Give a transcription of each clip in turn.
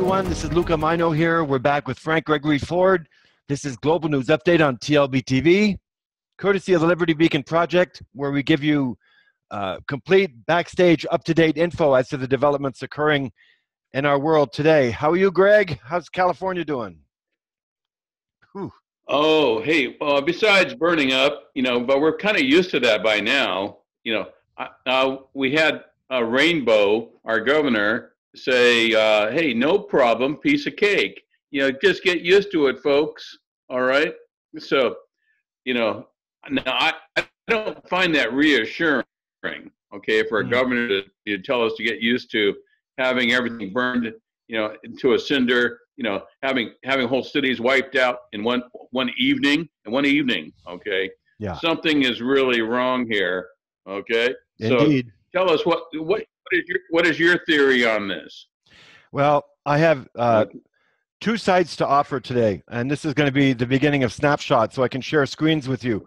everyone. This is Luca Majno here. We're back with Frank Gregory Ford. This is Global News Update on TLBTV, courtesy of the Liberty Beacon Project, where we give you complete backstage, up-to-date info as to the developments occurring in our world today. How are you, Greg? How's California doing? Whew. Oh, hey, besides burning up, but we're kind of used to that by now. We had Rainbow, our governor, say, hey, no problem, piece of cake. Just get used to it, folks. All right. So, now I don't find that reassuring, okay, for a governor to tell us to get used to having everything burned, into a cinder, having whole cities wiped out in one evening, okay? Yeah. Something is really wrong here, okay? Indeed. So tell us what is your theory on this? Well, I have two sites to offer today, and this is going to be the beginning of Snapshot, so I can share screens with you.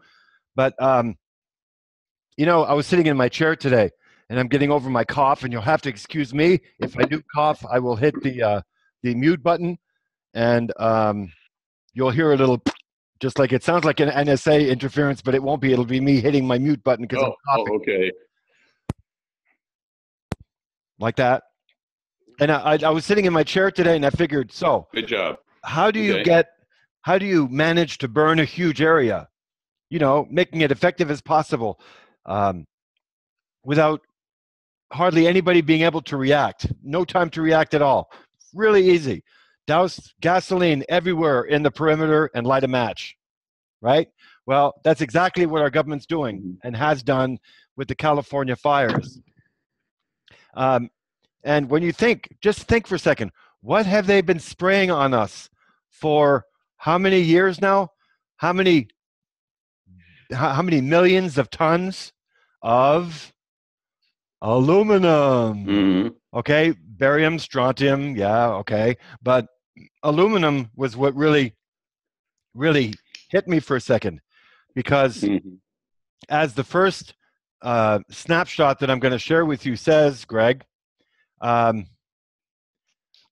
But, I was sitting in my chair today, and I'm getting over my cough, and you'll have to excuse me. If I do cough, I will hit the mute button, and you'll hear a little, just like it sounds like an NSA interference, but it won't be. It'll be me hitting my mute button because I'm coughing. Oh, okay. Like that. And I was sitting in my chair today, and I figured, so good job. How do you manage to burn a huge area, making it effective as possible, without hardly anybody being able to react? No time to react at all. Really easy. Douse gasoline everywhere in the perimeter and light a match, right? Well, that's exactly what our government's doing and has done with the California fires. And when you just think for a second, what have they been spraying on us for how many years now? How many millions of tons of aluminum? Okay, barium, strontium, yeah, okay. But aluminum was what really hit me for a second, because as the first snapshot that I'm going to share with you says, Greg,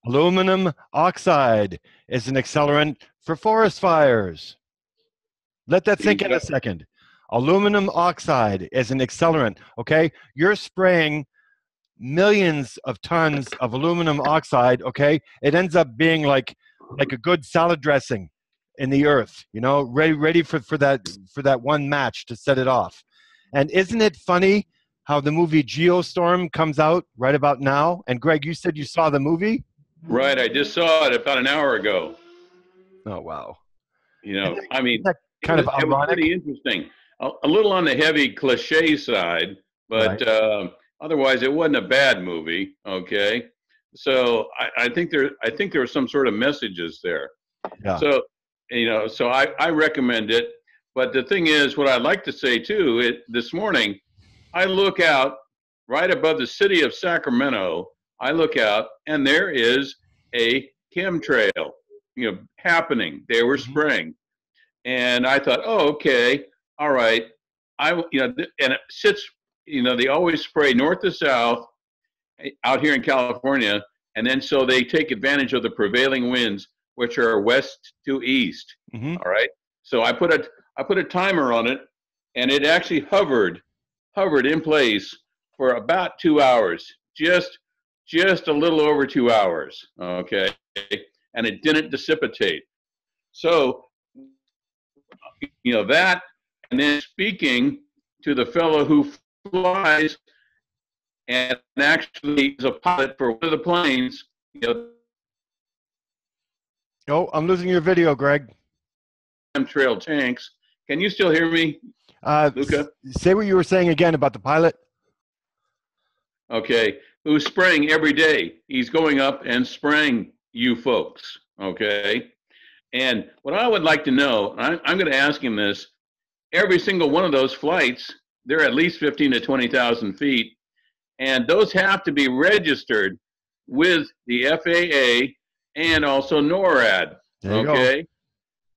aluminum oxide is an accelerant for forest fires. Let that sink in a second. Aluminum oxide is an accelerant, okay? You're spraying millions of tons of aluminum oxide, okay? It ends up being like a good salad dressing in the earth, ready for that one match to set it off. And isn't it funny how the movie GEOSTORM comes out right about now? And Greg, you said you saw the movie? Right, I just saw it about an hour ago. Oh, wow. I mean, kind of ironic. It was pretty interesting. A little on the heavy cliche side, but right. Otherwise it wasn't a bad movie, okay? So I think there were some sort of messages there. Yeah. So, so I recommend it. But the thing is, what I'd like to say too, this morning, I look out right above the city of Sacramento. I look out, and there is a chemtrail, happening. They were spraying, and I thought, oh, okay, all right. And it sits. They always spray north to south out here in California, and then so they take advantage of the prevailing winds, which are west to east. All right. So I put a timer on it, and it actually hovered in place for about 2 hours, just a little over 2 hours, okay? And it didn't dissipate. So, that, and then speaking to the fellow who flies and actually is a pilot for one of the planes, Oh, I'm losing your video, Greg. Chemtrail tanks. Can you still hear me, Luca? Say what you were saying again about the pilot. Okay, who's spraying every day. He's going up and spraying you folks, okay? And what I would like to know, I'm going to ask him this, every single one of those flights, they're at least 15 to 20,000 feet, and those have to be registered with the FAA and also NORAD, okay?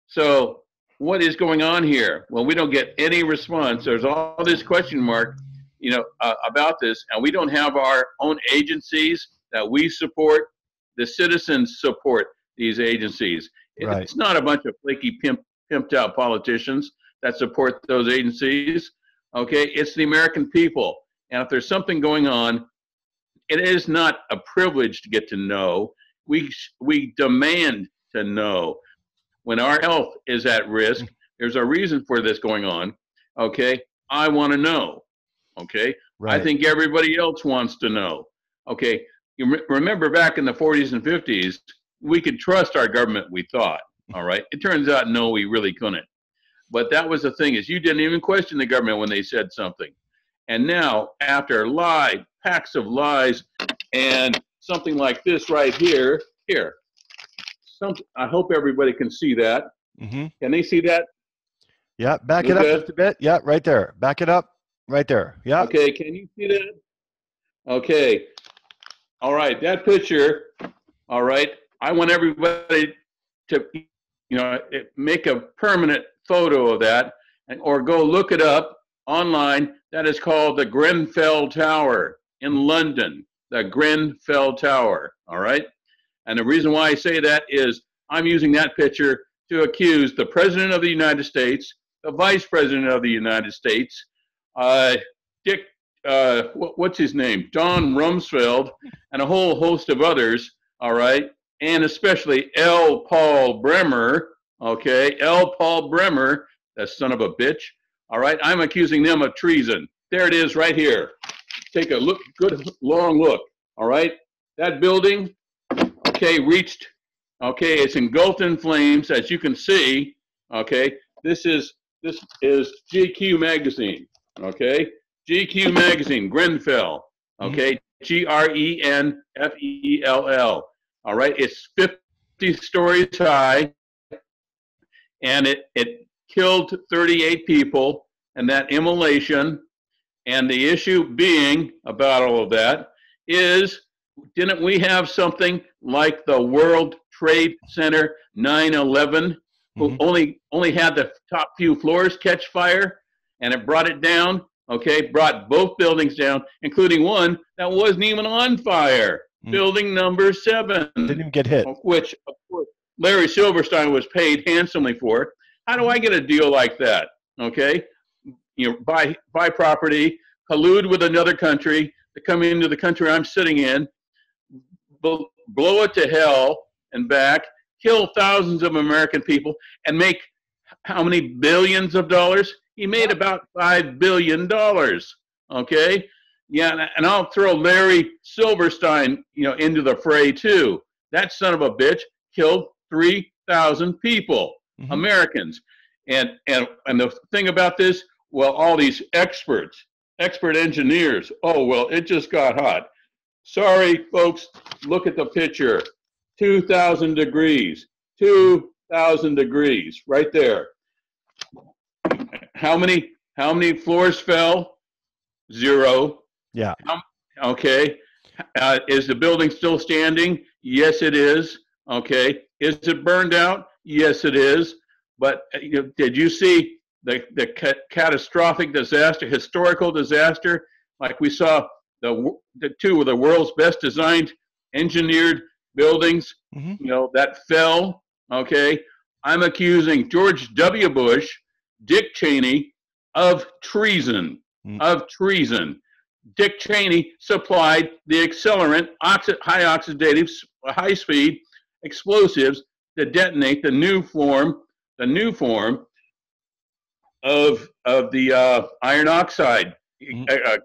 So what is going on here? Well, we don't get any response. There's all this question mark, about this, and we don't have our own agencies that we support the citizens support these agencies. Right. It's not a bunch of flaky, pimped out politicians that support those agencies. Okay, it's the American people. And if there's something going on, it is not a privilege to get to know. We demand to know. When our health is at risk, there's a reason for this going on. Okay, I want to know. Okay, Right. I think everybody else wants to know. Okay, you remember back in the 40s and 50s, we could trust our government, we thought. All right, it turns out, no, we really couldn't. But that was the thing, is you didn't even question the government when they said something. And now, after packs of lies, and something like this right here, I hope everybody can see that. Mm-hmm. Can they see that? Yeah, back it up just a bit. Yeah, right there. Back it up, right there. Yeah. Okay, can you see that? Okay. All right, that picture. All right, I want everybody to, make a permanent photo of that, or go look it up online. That is called the Grenfell Tower in London, the Grenfell Tower. All right, and the reason why I say that is I'm using that picture to accuse the President of the United States, the Vice President of the United States, Dick, what's his name, Don Rumsfeld, and a whole host of others. All right, and especially L. Paul Bremer. Okay, L. Paul Bremer, that son of a bitch. All right, I'm accusing them of treason. There it is right here. Take a look, good long look. All right, that building, okay, it's engulfed in flames, as you can see. Okay, this is GQ magazine. Okay, GQ magazine, Grenfell. Okay, Grenfell. All right, it's 50 stories high, and it killed 38 people, and that immolation. And the issue being about all of that is, didn't we have something like the World Trade Center 9/11, who only had the top few floors catch fire, and it brought it down? Okay, brought both buildings down, including one that wasn't even on fire. Building number 7. Didn't even get hit. Which, of course, Larry Silverstein was paid handsomely for. How do I get a deal like that? Okay, buy property, collude with another country to come into the country I'm sitting in, blow it to hell and back, kill thousands of American people, and make how many billions of dollars? He made about $5 billion. Okay, yeah, and I'll throw Larry Silverstein, into the fray too. That son of a bitch killed 3,000 people, Americans. And the thing about this, well, all these expert engineers, oh, well, it just got hot. Sorry, folks, look at the picture. 2,000 degrees, 2,000 degrees, right there. How many floors fell? 0. Yeah. Okay. Is the building still standing? Yes, it is. Okay. Is it burned out? Yes, it is. But did you see the catastrophic disaster, historical disaster, like we saw the two of the world's best designed, engineered buildings, that fell? Okay. I'm accusing George W. Bush, Dick Cheney of treason. Dick Cheney supplied the accelerant, high oxidative, high speed explosives to detonate the new form of the iron oxide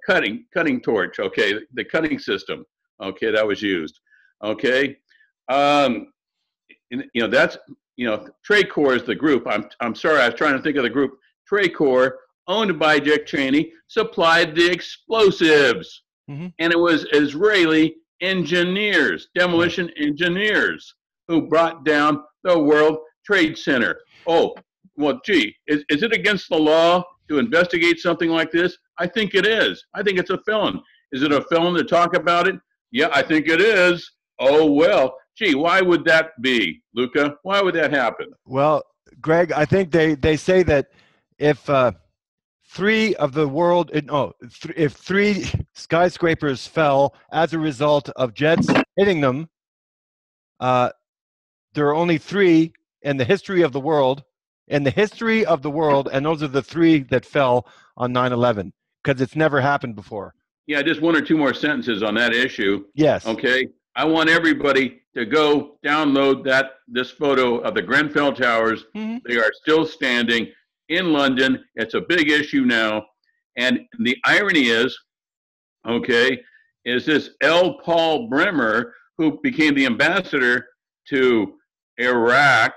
cutting torch. Okay, the cutting system. Okay, that was used. Okay, that's Traycor is the group. I'm sorry, I was trying to think of the group. Traycor, owned by Dick Cheney, supplied the explosives, and it was Israeli engineers, demolition engineers, who brought down the World Trade Center. Oh, well, gee, is it against the law to investigate something like this? I think it is. I think it's a felon. Is it a felon to talk about it? Yeah, I think it is. Oh, well, gee, why would that be, Luca? Why would that happen? Well, Greg, I think they say that if if 3 skyscrapers fell as a result of jets hitting them, there are only 3 in the history of the world, and those are the 3 that fell on 9/11, because it's never happened before. Yeah, just 1 or 2 more sentences on that issue. Yes. Okay. I want everybody to go download this photo of the Grenfell Towers. Mm-hmm. They are still standing in London. It's a big issue now. And the irony is, okay, is this L. Paul Bremer, who became the ambassador to Iraq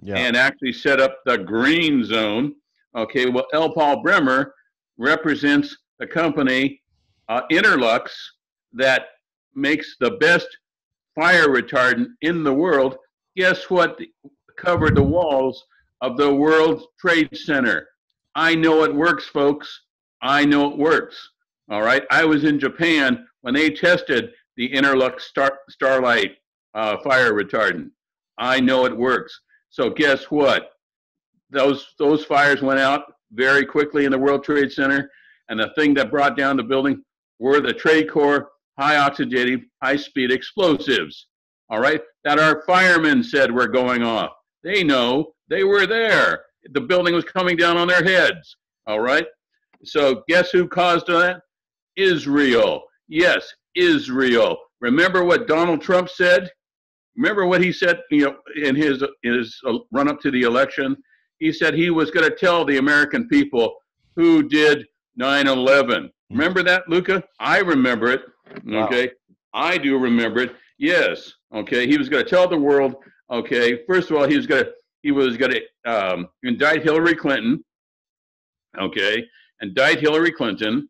and actually set up the green zone. Okay, well, L. Paul Bremer represents the company Interlux that makes the best fire retardant in the world. Guess what covered the walls of the World Trade Center? I know it works, folks. I know it works. All right. I was in Japan when they tested the Interlux Starlight fire retardant. I know it works. So guess what? Those fires went out very quickly in the World Trade Center, and the thing that brought down the building were the trade core high oxidative, high-speed explosives, all right, that our firemen said were going off. They know. They were there. The building was coming down on their heads, all right? So guess who caused that? Israel. Yes, Israel. Remember what Donald Trump said? Remember what he said, in his run-up to the election? He said he was going to tell the American people who did 9/11. Remember that, Luca? I remember it. Okay, wow. I do remember it. Yes. Okay, he was going to tell the world. Okay, first of all, he was going to indict Hillary Clinton. Okay, indict Hillary Clinton,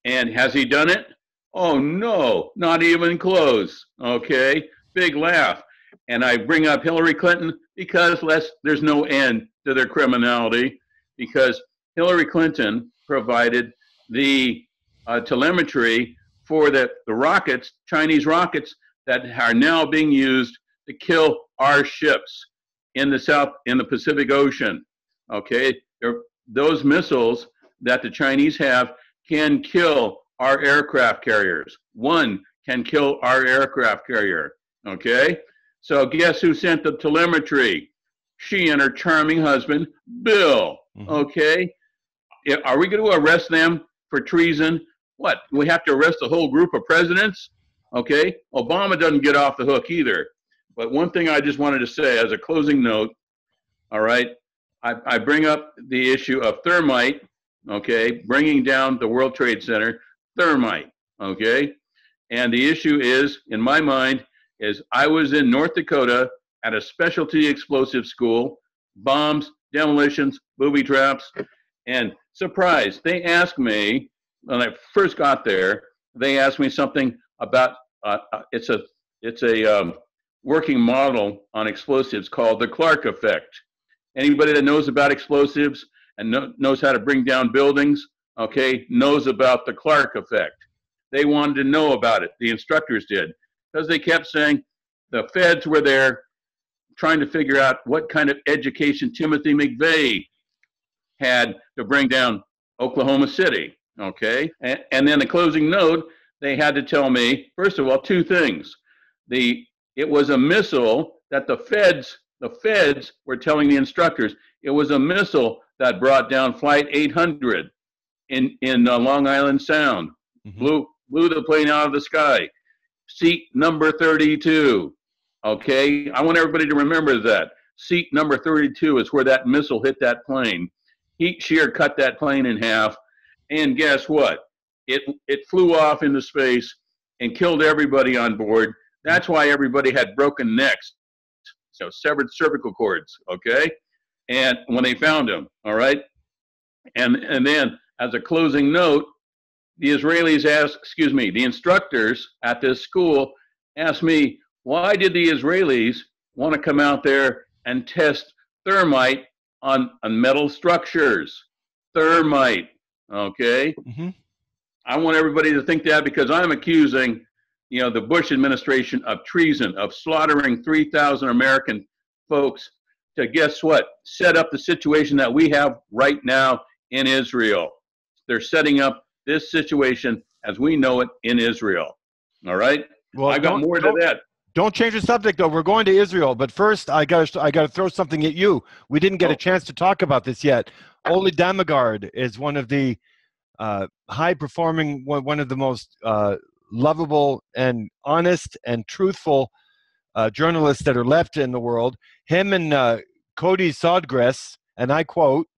and has he done it? Oh no, not even close. Okay, big laugh. And I bring up Hillary Clinton because there's no end to their criminality, because Hillary Clinton provided the telemetry for the rockets, Chinese rockets, that are now being used to kill our ships in the Pacific Ocean. Okay, those missiles that the Chinese have can kill our aircraft carriers. One can kill our aircraft carrier. Okay, so guess who sent the telemetry? She and her charming husband, Bill. Mm-hmm. Okay, are we going to arrest them for treason? What? We have to arrest the whole group of presidents? Okay, Obama doesn't get off the hook either. But one thing I just wanted to say as a closing note, all right, I bring up the issue of thermite, okay, bringing down the World Trade Center, thermite, okay? And the issue is, in my mind, is I was in North Dakota at a specialty explosive school, bombs, demolitions, booby traps, and surprise, they asked me, when I first got there, they asked me something about, it's a working model on explosives called the Clark effect. Anybody that knows about explosives and knows how to bring down buildings, okay, knows about the Clark effect. They wanted to know about it, the instructors did, because they kept saying the feds were there trying to figure out what kind of education Timothy McVeigh had to bring down Oklahoma City, okay? And then the closing note, they had to tell me, first of all, 2 things. It was a missile that the feds were telling the instructors, it was a missile that brought down Flight 800 in Long Island Sound, mm-hmm. blew the plane out of the sky. Seat number 32, okay? I want everybody to remember that. Seat number 32 is where that missile hit that plane. Heat shear cut that plane in half, and guess what? It flew off into space and killed everybody on board. That's why everybody had broken necks, so severed cervical cords, okay? And when they found him, all right? And then, as a closing note, the instructors at this school asked me, why did the Israelis want to come out there and test thermite on metal structures? Thermite, okay? Mm-hmm. I want everybody to think that, because I'm accusing the Bush administration of treason, of slaughtering 3,000 American folks to, guess what, set up the situation that we have right now in Israel. They're setting up this situation as we know it in Israel. All right? Well, I got more to that. Don't change the subject though. We're going to Israel, but first I gotta throw something at you. We didn't get a chance to talk about this yet. Ole Damagard is one of the high performing, one of the most lovable and honest and truthful journalists that are left in the world. Him and Cody Sodgress, and I quote,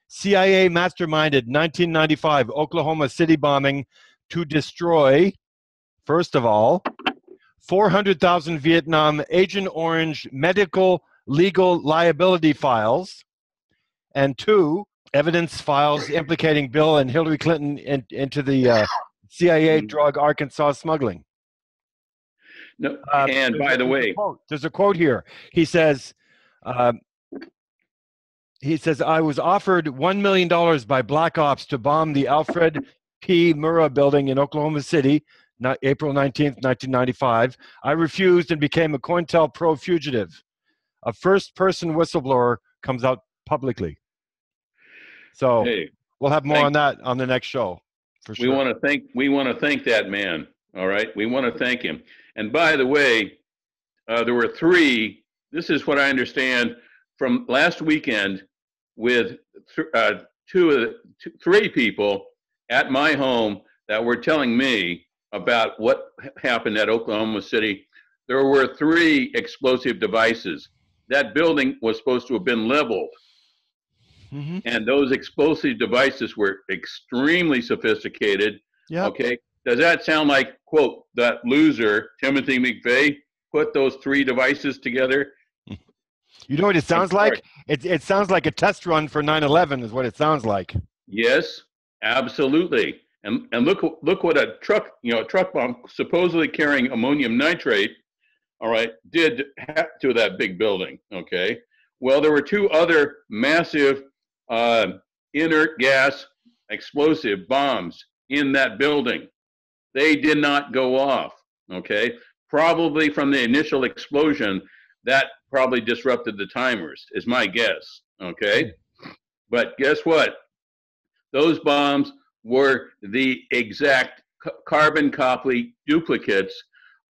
CIA masterminded 1995 Oklahoma City bombing to destroy, first of all, 400,000 Vietnam Agent Orange medical legal liability files, and two, evidence files implicating Bill and Hillary Clinton into the CIA drug Arkansas smuggling. No, and by the way, there's a quote here. He says, I was offered $1 million by Black Ops to bomb the Alfred P. Murrah building in Oklahoma City, April 19th, 1995. I refused and became a COINTELPRO fugitive. A first-person whistleblower comes out publicly. So hey, we'll have more on that on the next show, for sure. We want to thank that man. All right, we want to thank him. And by the way, there were three. This is what I understand from last weekend with three people at my home that were telling me about what happened at Oklahoma City. There were three explosive devices. That building was supposed to have been leveled. Mm-hmm. And those explosive devices were extremely sophisticated. Yep. Okay. Does that sound like, quote, that loser, Timothy McVeigh, put those three devices together? You know what it sounds like? It sounds like a test run for 9/11 is what it sounds like. Yes, absolutely. And look what a truck bomb supposedly carrying ammonium nitrate, all right, did to that big building, okay? Well, there were two other massive inert gas explosive bombs in that building. They did not go off, okay? Probably from the initial explosion, that probably disrupted the timers, is my guess, okay? But guess what? Those bombs were the exact carbon copy duplicates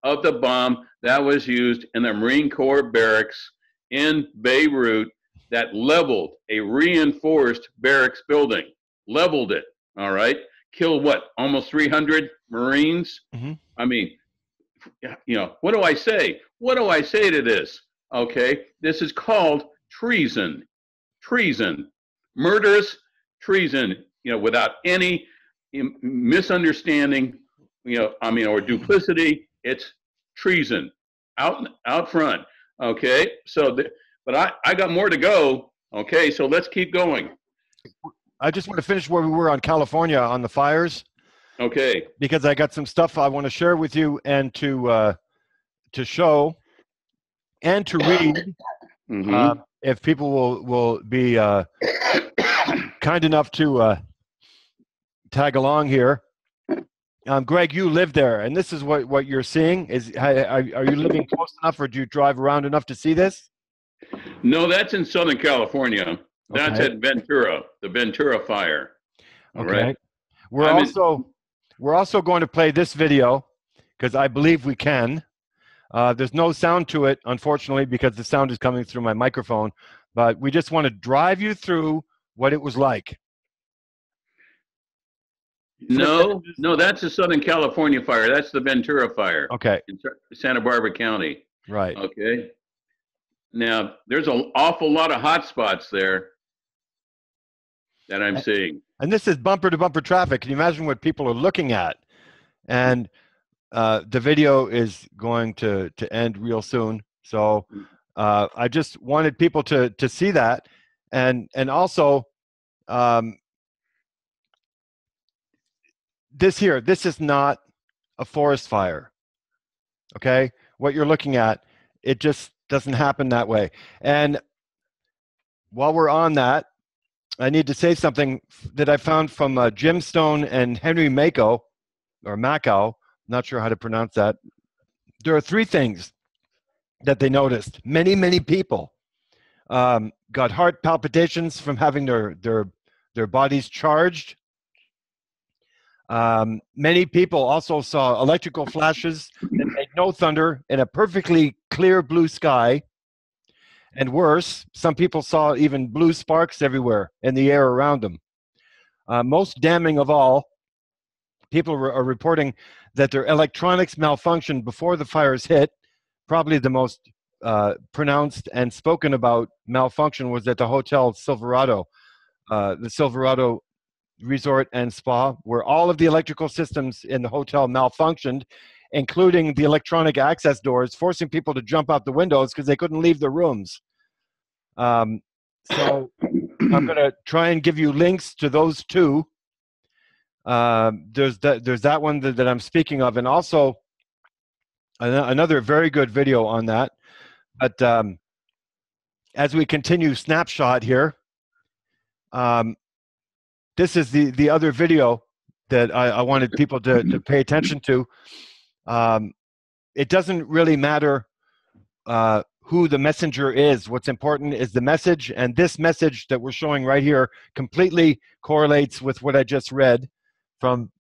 of the bomb that was used in the Marine Corps barracks in Beirut that leveled a reinforced barracks building, leveled it, all right? Killed what, almost 300 Marines? Mm-hmm. I mean, what do I say? What do I say to this? Okay, this is called treason. Treason. Murderous treason, without any misunderstanding, or duplicity. It's treason out front. Okay, so, but I got more to go. Okay, so let's keep going. I just want to finish where we were on California on the fires. Okay. Because I got some stuff I want to share with you and to show and to read. Mm-hmm. If people will be kind enough to tag along here. Greg, you live there, and this is what you're seeing. Are you living close enough, or do you drive around enough to see this? No, that's in Southern California. That's at Ventura, the Ventura fire. Okay. Right? We're also going to play this video because I believe we can. There's no sound to it, unfortunately, because the sound is coming through my microphone. But we just want to drive you through what it was like. No, that's the Southern California fire. That's the Ventura fire. Okay. In Santa Barbara County. Right. Okay. Now, there's an awful lot of hot spots there that I'm seeing. And this is bumper-to-bumper traffic. Can you imagine what people are looking at? And the video is going to end real soon. So I just wanted people to see that. And also, this is not a forest fire. Okay? What you're looking at, it just doesn't happen that way. And while we're on that, I need to say something that I found from Jim Stone and Henry Mako, or Macau, not sure how to pronounce that. There are three things that they noticed. Many people got heart palpitations from having their bodies charged. Many people also saw electrical flashes that made no thunder in a perfectly clear blue sky. And worse, some people saw even blue sparks everywhere in the air around them. Most damning of all, people are reporting that their electronics malfunctioned before the fires hit. Probably the most pronounced and spoken about malfunction was at the Hotel Silverado, the Silverado Resort and Spa, where all of the electrical systems in the hotel malfunctioned, including the electronic access doors, forcing people to jump out the windows because they couldn't leave their rooms. So I'm going to try and give you links to those two. There's that one that I'm speaking of, and also another very good video on that. But as we continue snapshot here, this is the other video that I wanted people to pay attention to. It doesn't really matter who the messenger is. What's important is the message, and this message that we're showing right here completely correlates with what I just read from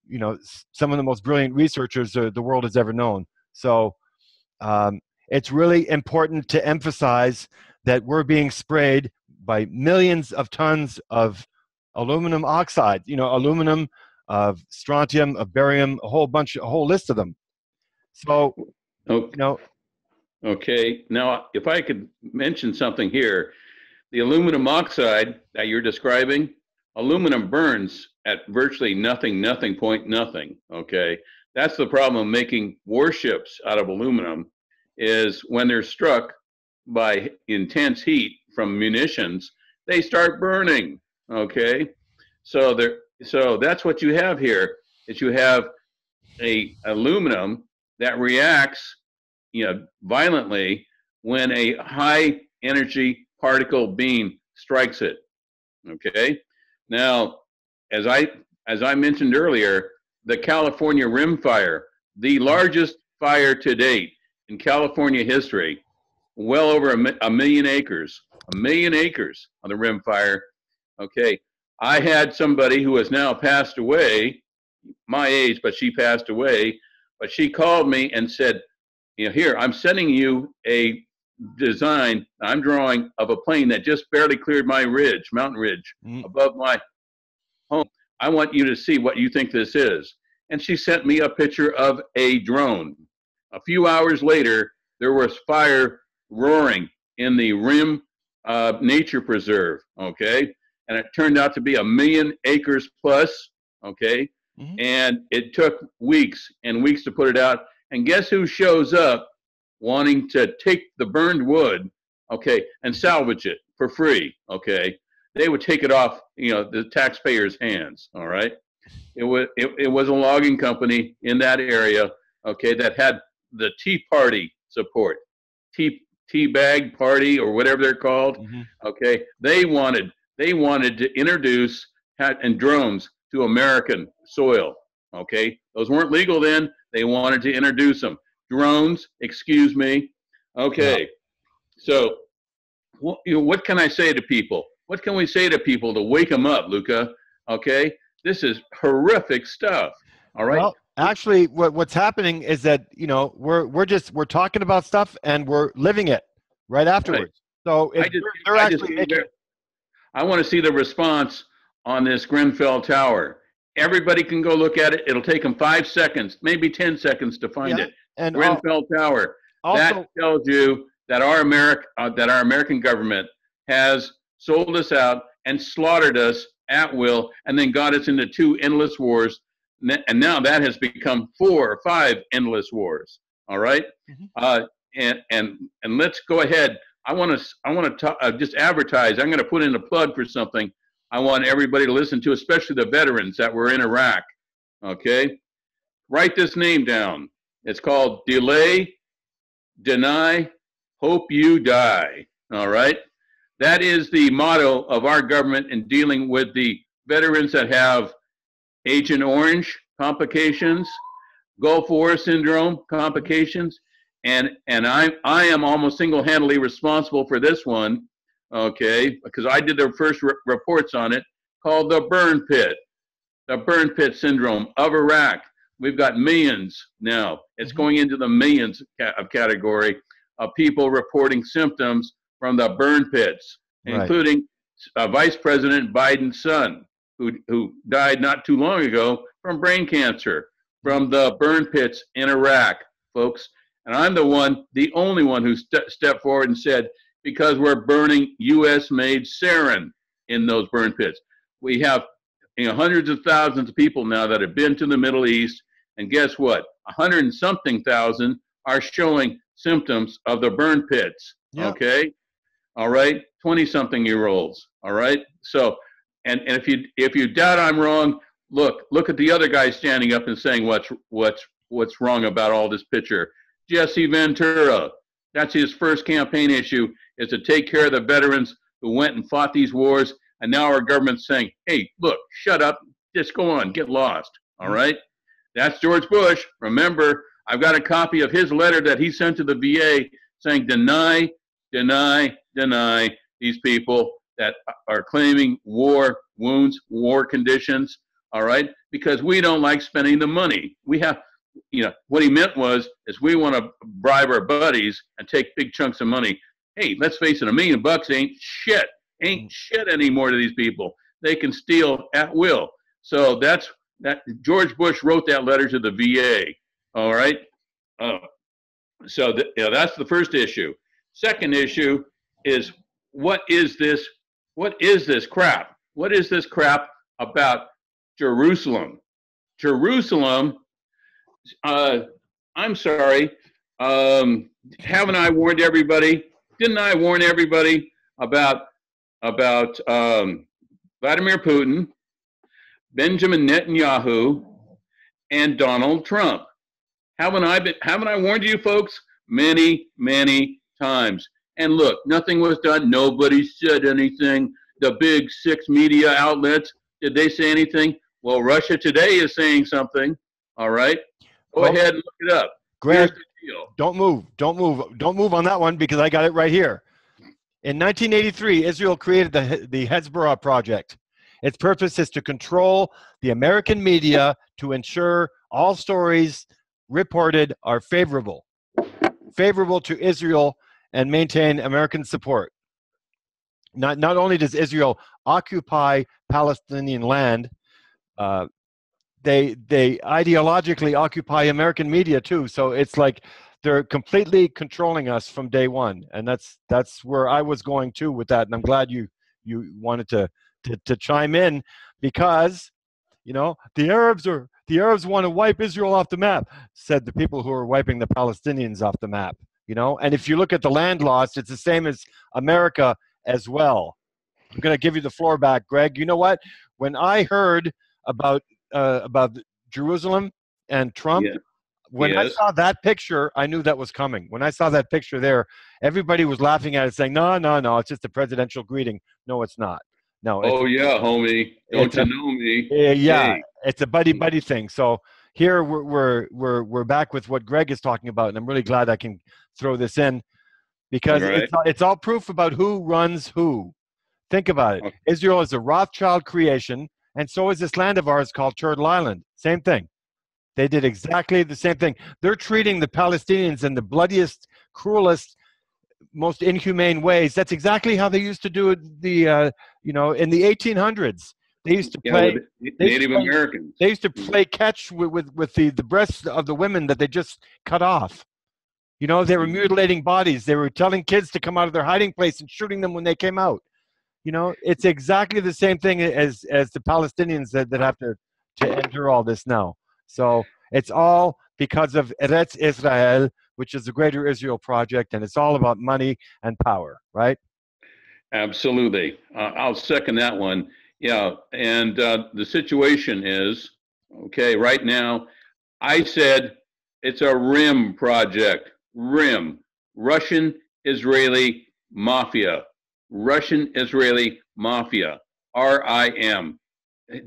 some of the most brilliant researchers the world has ever known. So it's really important to emphasize that we're being sprayed by millions of tons of aluminum oxide, aluminum, of strontium, of barium, a whole list of them. So, Okay, now if I could mention something here, the aluminum oxide that you're describing, aluminum burns at virtually nothing, okay? That's the problem of making warships out of aluminum, is when they're struck by intense heat from munitions, they start burning, okay? So that's what you have here, is you have a aluminum that reacts violently when a high energy particle beam strikes it. Okay. Now, as I mentioned earlier, the California rim fire, the largest fire to date in California history, well over a million acres on the rim fire. Okay. I had somebody who has now passed away, my age, but she passed away, but she called me and said, here, I'm sending you a design I'm drawing of a plane that just barely cleared my mountain ridge above my home. I want you to see what you think this is. And she sent me a picture of a drone. A few hours later, there was fire roaring in the Rim Nature Preserve, okay? And it turned out to be 1 million acres plus, okay? And it took weeks and weeks to put it out. And guess who shows up wanting to take the burned wood, okay, and salvage it for free, okay? They would take it off, the taxpayers' hands, all right? It was a logging company in that area, okay, that had the Tea Party support, Tea Bag Party or whatever they're called, okay? They wanted to introduce drones to American soil, okay? Those weren't legal then. They wanted to introduce them. Drones, excuse me. Okay. Yeah. So what can I say to people? What can we say to people to wake them up, Luca? Okay. This is horrific stuff. All right. Well, actually, what's happening is that, we're talking about stuff and we're living it right afterwards. Right. So I want to see the response on this Grenfell Tower. Everybody can go look at it. It'll take them 5 seconds, maybe 10 seconds to find it. And Grenfell Tower. Also, that tells you that our American government has sold us out and slaughtered us at will, and then got us into 2 endless wars. And now that has become 4 or 5 endless wars. All right. And let's go ahead. I want to just advertise. I'm going to put in a plug for something I want everybody to listen to, especially the veterans that were in Iraq, okay? Write this name down. It's called Delay, Deny, Hope You Die, all right? That is the motto of our government in dealing with the veterans that have Agent Orange complications, Gulf War syndrome complications, and I am almost single-handedly responsible for this one, okay, because I did the first reports on it, called the burn pit. the burn pit syndrome of Iraq. We've got millions now. It's going into the millions of category of people reporting symptoms from the burn pits, including Vice President Biden's son, who died not too long ago from brain cancer from the burn pits in Iraq, folks. And I'm the only one who stepped forward and said, because we're burning U.S.-made sarin in those burn pits. We have hundreds of thousands of people now that have been to the Middle East, and guess what? 100 and something thousand are showing symptoms of the burn pits. Yep. Okay, all right, 20-something-year-olds. All right, so and if you doubt I'm wrong, look at the other guy standing up and saying what's wrong about all this picture. Jesse Ventura. That's his first campaign issue, is to take care of the veterans who went and fought these wars. And now our government's saying, hey, look, shut up, just go on, get lost. All right? That's George Bush. Remember, I've got a copy of his letter that he sent to the VA saying, deny these people that are claiming war wounds, war conditions, all right? Because we don't like spending the money. We have, what he meant was, is we want to bribe our buddies and take big chunks of money. Hey, let's face it, $1 million ain't shit anymore to these people. They can steal at will. So that George Bush wrote that letter to the VA. All right. So that's the first issue. Second issue is, what is this crap? What is this crap about Jerusalem? Jerusalem. I'm sorry. Haven't I warned everybody? Didn't I warn everybody about Vladimir Putin, Benjamin Netanyahu, and Donald Trump? Haven't I warned you folks? Many, many times. And look, nothing was done. Nobody said anything. The big 6 media outlets, did they say anything? Well, Russia Today is saying something. All right. Go ahead and look it up. Greg, don't move on that one, because I got it right here. In 1983, Israel created the Hezbollah Project. Its purpose is to control the American media to ensure all stories reported are favorable to Israel and maintain American support. Not only does Israel occupy Palestinian land, they ideologically occupy American media too. So it's like they're completely controlling us from day one, and that's where I was going to with that. And I'm glad you wanted to chime in, because the Arabs want to wipe Israel off the map, said the people who are wiping the Palestinians off the map. And if you look at the land loss, it's the same as America as well. I'm going to give you the floor back, Greg. You know what? When I heard about Jerusalem and Trump, when I saw that picture, I knew that was coming. When I saw that picture there, everybody was laughing at it, saying, no, it's just a presidential greeting. No, it's not. No. Oh, yeah, homie. Don't you know me? Yeah, hey. It's a buddy thing. So here we're back with what Greg is talking about, and I'm really glad I can throw this in, because it's all proof about who runs who. Think about it. Okay. Israel is a Rothschild creation, and so is this land of ours called Turtle Island. Same thing. They did exactly the same thing. They're treating the Palestinians in the bloodiest, cruelest, most inhumane ways. That's exactly how they used to do it. In the 1800s, they used to play Native Americans. They used to play catch with the breasts of the women that they just cut off. They were mutilating bodies. They were telling kids to come out of their hiding place and shooting them when they came out. It's exactly the same thing as the Palestinians that have to endure all this now. So it's all because of Eretz Israel, which is the Greater Israel Project, and it's all about money and power, right? Absolutely. I'll second that one. Yeah, and the situation is, okay, right now, I said it's a RIM project. RIM, Russian-Israeli Mafia. Russian-Israeli Mafia, RIM.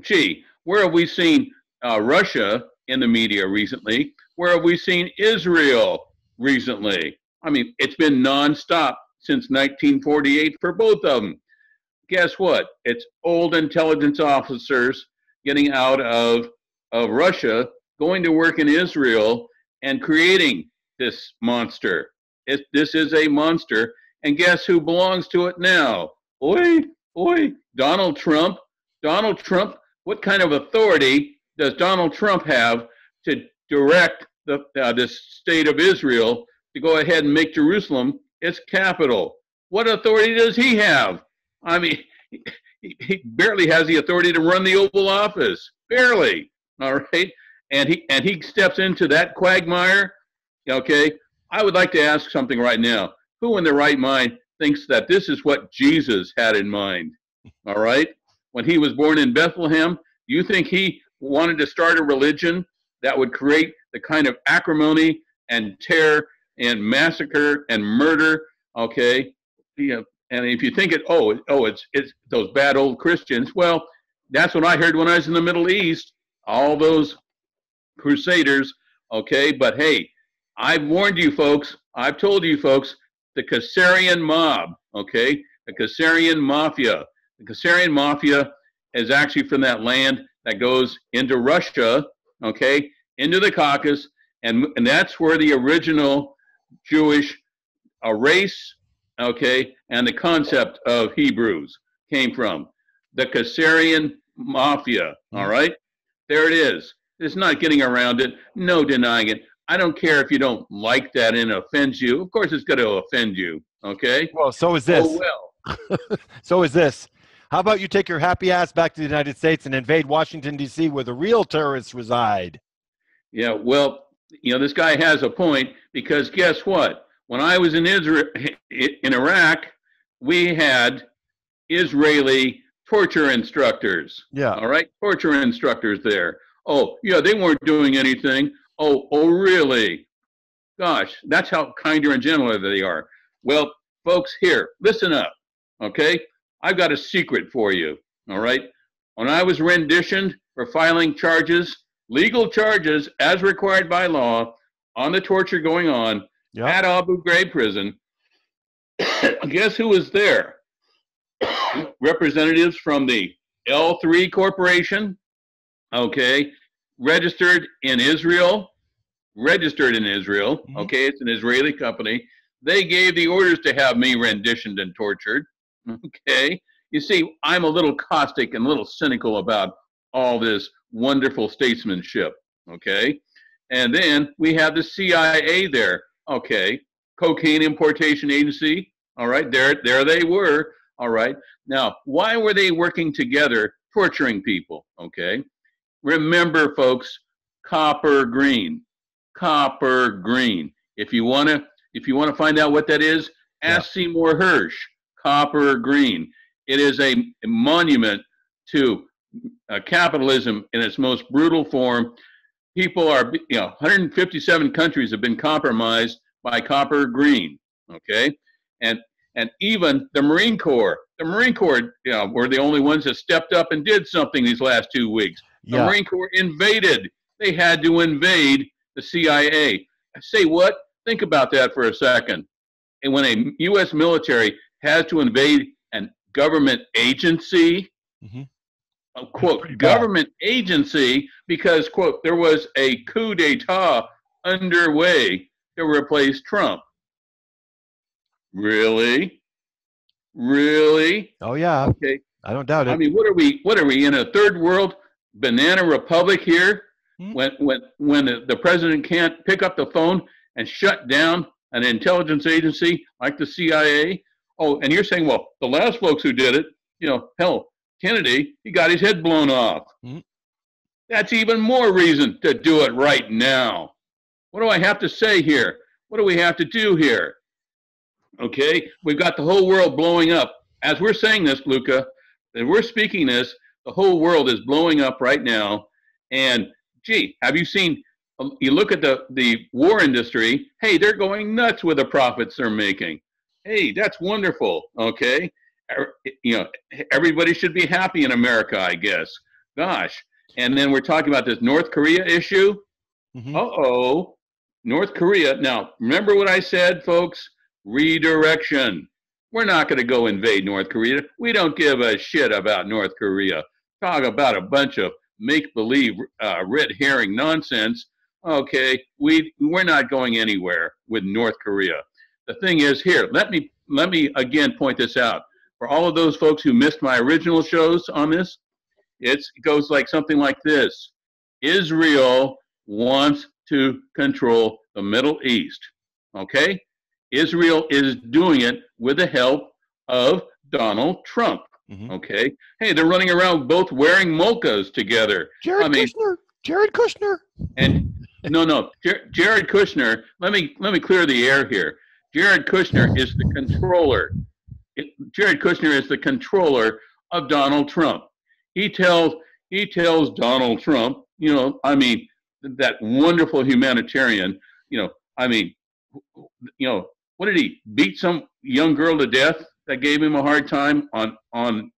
Gee, where have we seen Russia in the media recently? Where have we seen Israel recently? I mean, it's been nonstop since 1948 for both of them. Guess what? It's old intelligence officers getting out of Russia, going to work in Israel, and creating this monster. This is a monster, and guess who belongs to it now? Oi, oi, Donald Trump. Donald Trump, what kind of authority does Donald Trump have to direct this state of Israel to go ahead and make Jerusalem its capital? What authority does he have? I mean, he barely has the authority to run the Oval Office, barely. All right, and he steps into that quagmire. Okay, I would like to ask something right now. Who in their right mind thinks that this is what Jesus had in mind? All right, when he was born in Bethlehem, do you think he wanted to start a religion that would create the kind of acrimony and terror and massacre and murder? Okay, and if you think it's those bad old Christians, well, that's what I heard when I was in the Middle East. All those crusaders. Okay, but hey, I've warned you folks. I've told you folks. The Khazarian mob. Okay, the Khazarian mafia. The Khazarian mafia is actually from that land that goes into Russia. Okay, into the Caucasus, and that's where the original Jewish race, okay, and the concept of Hebrews came from. The Khazarian mafia, all right? There it is. It's not getting around it, no denying it. I don't care if you don't like that and it offends you. Of course it's going to offend you, okay? Well, so is this. Oh, well. So is this. How about you take your happy ass back to the United States and invade Washington, D.C., where the real terrorists reside? Yeah, well, this guy has a point, because guess what? When I was in Iraq, we had Israeli torture instructors. Yeah. All right, torture instructors there. Oh, yeah, they weren't doing anything. Oh, really? Gosh, that's how kinder and gentler they are. Well, folks, here, listen up, okay? I've got a secret for you, all right? When I was renditioned for filing charges, legal charges as required by law on the torture going on at Abu Ghraib prison, guess who was there? Representatives from the L3 Corporation, okay, registered in Israel, okay, it's an Israeli company. They gave the orders to have me renditioned and tortured, okay? You see, I'm a little caustic and a little cynical about all this wonderful statesmanship, okay? And then we have the CIA there, okay? Cocaine Importation Agency, all right? There they were, all right? Now, why were they working together torturing people, okay? Remember, folks, copper green. Copper green. If you want to find out what that is, ask Seymour Hersh. Copper green. It is a monument to capitalism in its most brutal form. People are, 157 countries have been compromised by copper green. Okay, and even the Marine Corps. The Marine Corps, were the only ones that stepped up and did something these last 2 weeks. The Marine Corps invaded. They had to invade the CIA. Say what? Think about that for a second. And when a U.S. military has to invade a government agency, quote, government agency, because, quote, there was a coup d'etat underway to replace Trump. Really? Really? Oh, yeah. Okay. I don't doubt it. I mean, what are we in a third world banana republic here? When the president can't pick up the phone and shut down an intelligence agency like the CIA? Oh, and you're saying, well, the last folks who did it, hell, Kennedy, he got his head blown off. That's even more reason to do it right now. What do I have to say here? What do we have to do here? Okay, we've got the whole world blowing up. As we're saying this, Luca, as we're speaking this, the whole world is blowing up right now. And gee, have you seen, you look at the war industry, hey, they're going nuts with the profits they're making. Hey, that's wonderful, okay? Everybody should be happy in America, I guess. Gosh. And then we're talking about this North Korea issue. Uh-oh, North Korea. Now, remember what I said, folks? Redirection. We're not going to go invade North Korea. We don't give a shit about North Korea. Talk about a bunch of make-believe red herring nonsense, okay, we're not going anywhere with North Korea. The thing is, here, let me again point this out. For all of those folks who missed my original shows on this, it goes like something like this. Israel wants to control the Middle East, okay? Israel is doing it with the help of Donald Trump, okay? Hey, they're running around both wearing mochas together. Jared Kushner. And no, Jared Kushner, let me clear the air here. Jared Kushner is the controller. Jared Kushner is the controller of Donald Trump. He tells Donald Trump, you know, I mean, that wonderful humanitarian, you know, I mean, you know, what did he beat some young girl to death that gave him a hard time on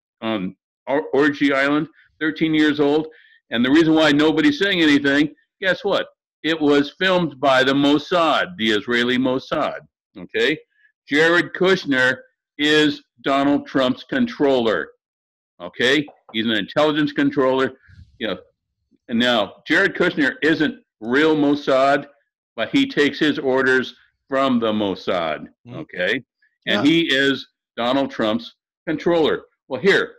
Orgy Island, 13 years old? And the reason why nobody's saying anything, guess what? It was filmed by the Mossad, the Israeli Mossad, okay? Jared Kushner is Donald Trump's controller, okay? He's an intelligence controller, you know. And now, Jared Kushner isn't real Mossad, but he takes his orders from the Mossad, okay? And he is Donald Trump's controller. Well, here,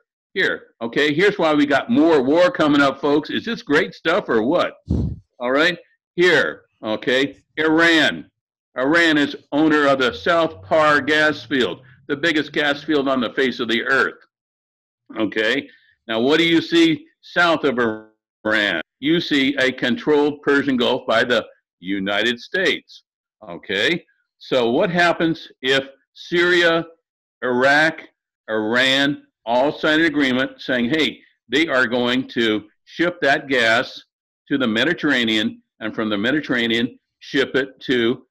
okay? Here's why we got more war coming up, folks. Is this great stuff or what? All right? Here, okay? Iran is owner of the South Par gas field, the biggest gas field on the face of the earth, okay? Now, what do you see south of Iran? You see a controlled Persian Gulf by the United States, okay? So what happens if Syria, Iraq, Iran all sign an agreement saying, hey, they are going to ship that gas to the Mediterranean, and from the Mediterranean, ship it to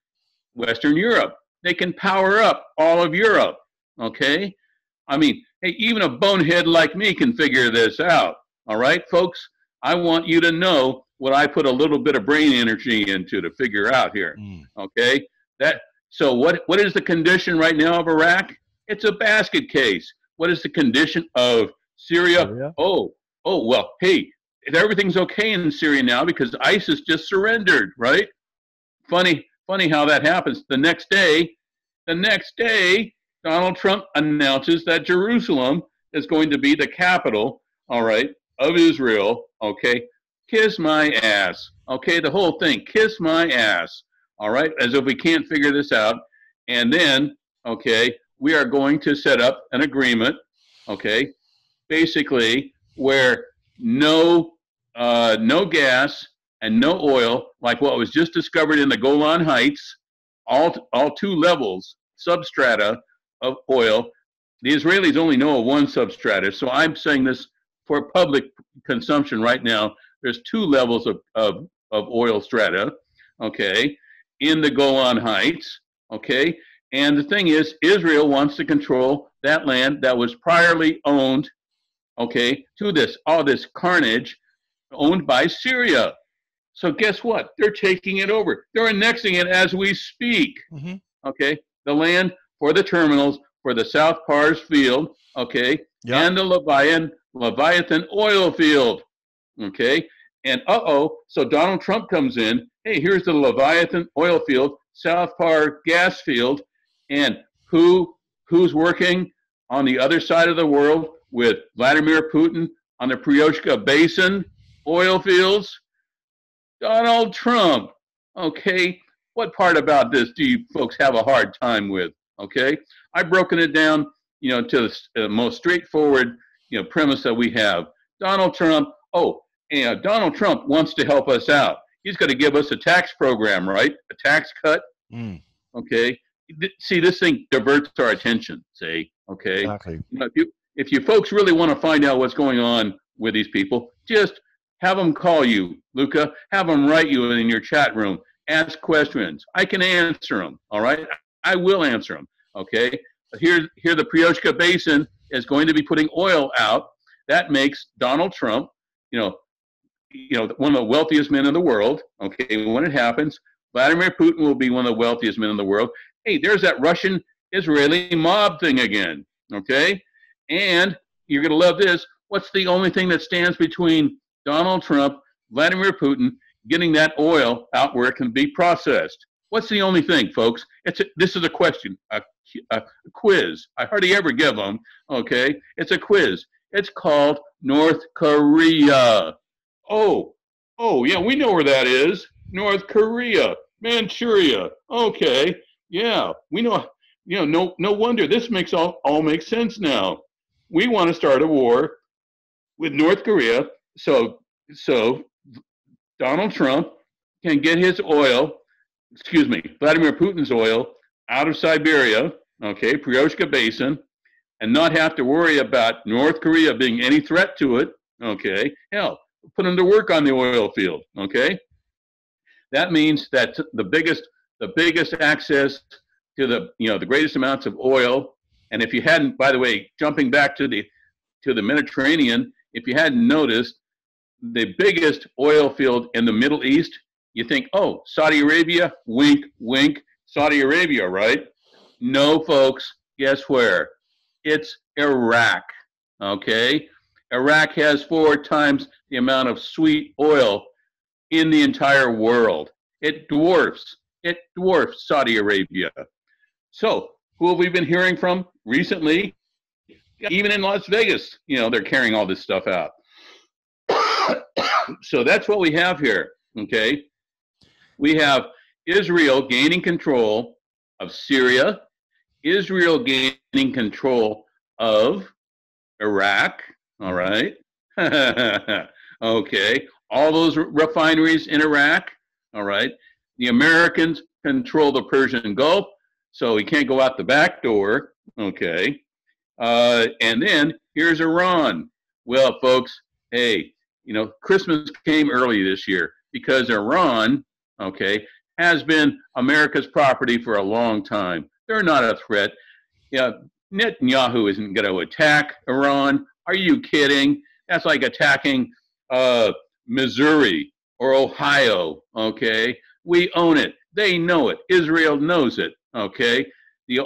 Western Europe? They can power up all of Europe, okay? I mean, hey, even a bonehead like me can figure this out, all right, folks? I want you to know what I put a little bit of brain energy into to figure out here, okay? So what is the condition right now of Iraq? It's a basket case. What is the condition of Syria? Oh, well, hey, everything's okay in Syria now because ISIS just surrendered, right? Funny how that happens. The next day, Donald Trump announces that Jerusalem is going to be the capital, all right, of Israel, okay? Kiss my ass, okay? The whole thing, kiss my ass, all right? As if we can't figure this out. And then, okay, we are going to set up an agreement, okay, basically where no gas and no oil, like what was just discovered in the Golan Heights, all 2 levels, substrata of oil. The Israelis only know of 1 substrata, so I'm saying this for public consumption right now. There's 2 levels of oil strata, okay, in the Golan Heights, okay? And the thing is, Israel wants to control that land that was priorly owned, okay, to all this carnage, owned by Syria. So guess what? They're taking it over. They're annexing it as we speak, okay? The land for the terminals, for the South Pars field, okay, and the Leviathan oil field, okay? And so Donald Trump comes in, hey, here's the Leviathan oil field, South Par gas field, and who's working on the other side of the world with Vladimir Putin on the Pryoshka Basin oil fields? Donald Trump, okay? What part about this do you folks have a hard time with, okay? I've broken it down, you know, to the most straightforward, you know, premise that we have. Donald Trump, Donald Trump wants to help us out. He's going to give us a tax program, right? A tax cut, okay? See, this thing diverts our attention, see, okay? Exactly. You know, if you folks really want to find out what's going on with these people, just have them call you, Luca. Have them write you in your chat room. Ask questions. I can answer them, all right? I will answer them, okay? Here the Pryoshka Basin is going to be putting oil out. That makes Donald Trump, you know, one of the wealthiest men in the world, okay, when it happens. Vladimir Putin will be one of the wealthiest men in the world. Hey, there's that Russian-Israeli mob thing again, okay? And you're going to love this. What's the only thing that stands between Donald Trump, Vladimir Putin, getting that oil out where it can be processed. What's the only thing, folks? This is a question, a quiz. I hardly ever give them, okay? It's a quiz. It's called North Korea. Oh, yeah, we know where that is. North Korea, Manchuria. Okay, yeah, we know. You know, no wonder this makes all makes sense now. We want to start a war with North Korea, so Donald Trump can get his oil, Vladimir Putin's oil out of Siberia, okay, Pryoshka Basin, and not have to worry about North Korea being any threat to it, okay? Hell, put them to work on the oil field, okay? That means that the biggest access to the greatest amounts of oil, and if you hadn't, by the way, jumping back to the Mediterranean, if you hadn't noticed, the biggest oil field in the Middle East, you think, oh, Saudi Arabia, wink, wink, Saudi Arabia, right? No, folks, guess where? It's Iraq, okay? Iraq has 4 times the amount of sweet oil in the entire world. It dwarfs Saudi Arabia. So, who have we been hearing from recently? Even in Las Vegas, they're carrying all this stuff out. So that's what we have here, okay? We have Israel gaining control of Syria, Israel gaining control of Iraq, all right? Okay, all those refineries in Iraq, all right? The Americans control the Persian Gulf, so he can't go out the back door, okay? And then here's Iran. Well, folks, hey, Christmas came early this year because Iran, okay, has been America's property for a long time. They're not a threat. Yeah, Netanyahu isn't going to attack Iran. Are you kidding? That's like attacking Missouri or Ohio, okay? We own it. They know it. Israel knows it, okay? The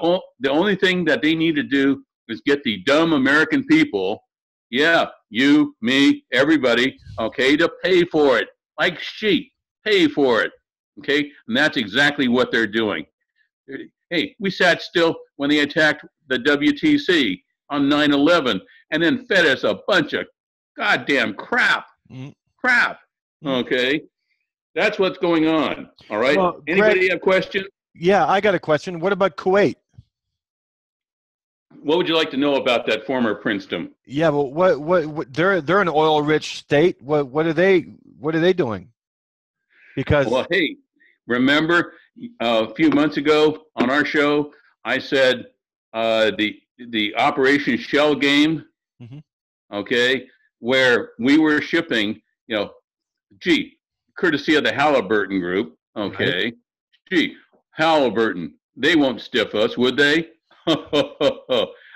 only thing that they need to do is get the dumb American people, yeah, you, me, everybody, okay, to pay for it. Like sheep, pay for it, okay? And that's exactly what they're doing. Hey, we sat still when they attacked the WTC on 9/11 and then fed us a bunch of goddamn crap. Okay? That's what's going on, all right? Well, Anybody Greg, have questions? Yeah, I got a question. What about Kuwait? What would you like to know about that former princedom? Yeah, well, what they're an oil-rich state. What are they doing? Because Well, hey, remember a few months ago on our show, I said the Operation Shell game, okay, where we were shipping, courtesy of the Halliburton Group, okay, right. Gee, Halliburton, they won't stiff us, would they?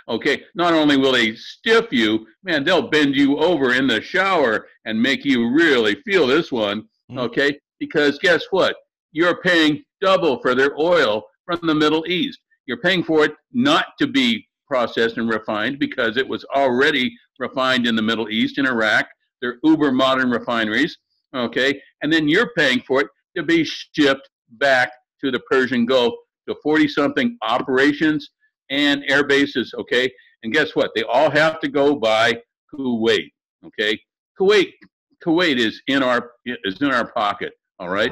Okay, not only will they stiff you, man, they'll bend you over in the shower and make you really feel this one, okay? Because guess what? You're paying double for their oil from the Middle East. You're paying for it not to be processed and refined because it was already refined in the Middle East, in Iraq. They're uber modern refineries, okay? And then you're paying for it to be shipped back to the Persian Gulf to 40-something operations and air bases, okay? And guess what? They all have to go by Kuwait, okay? Kuwait is in our pocket, all right?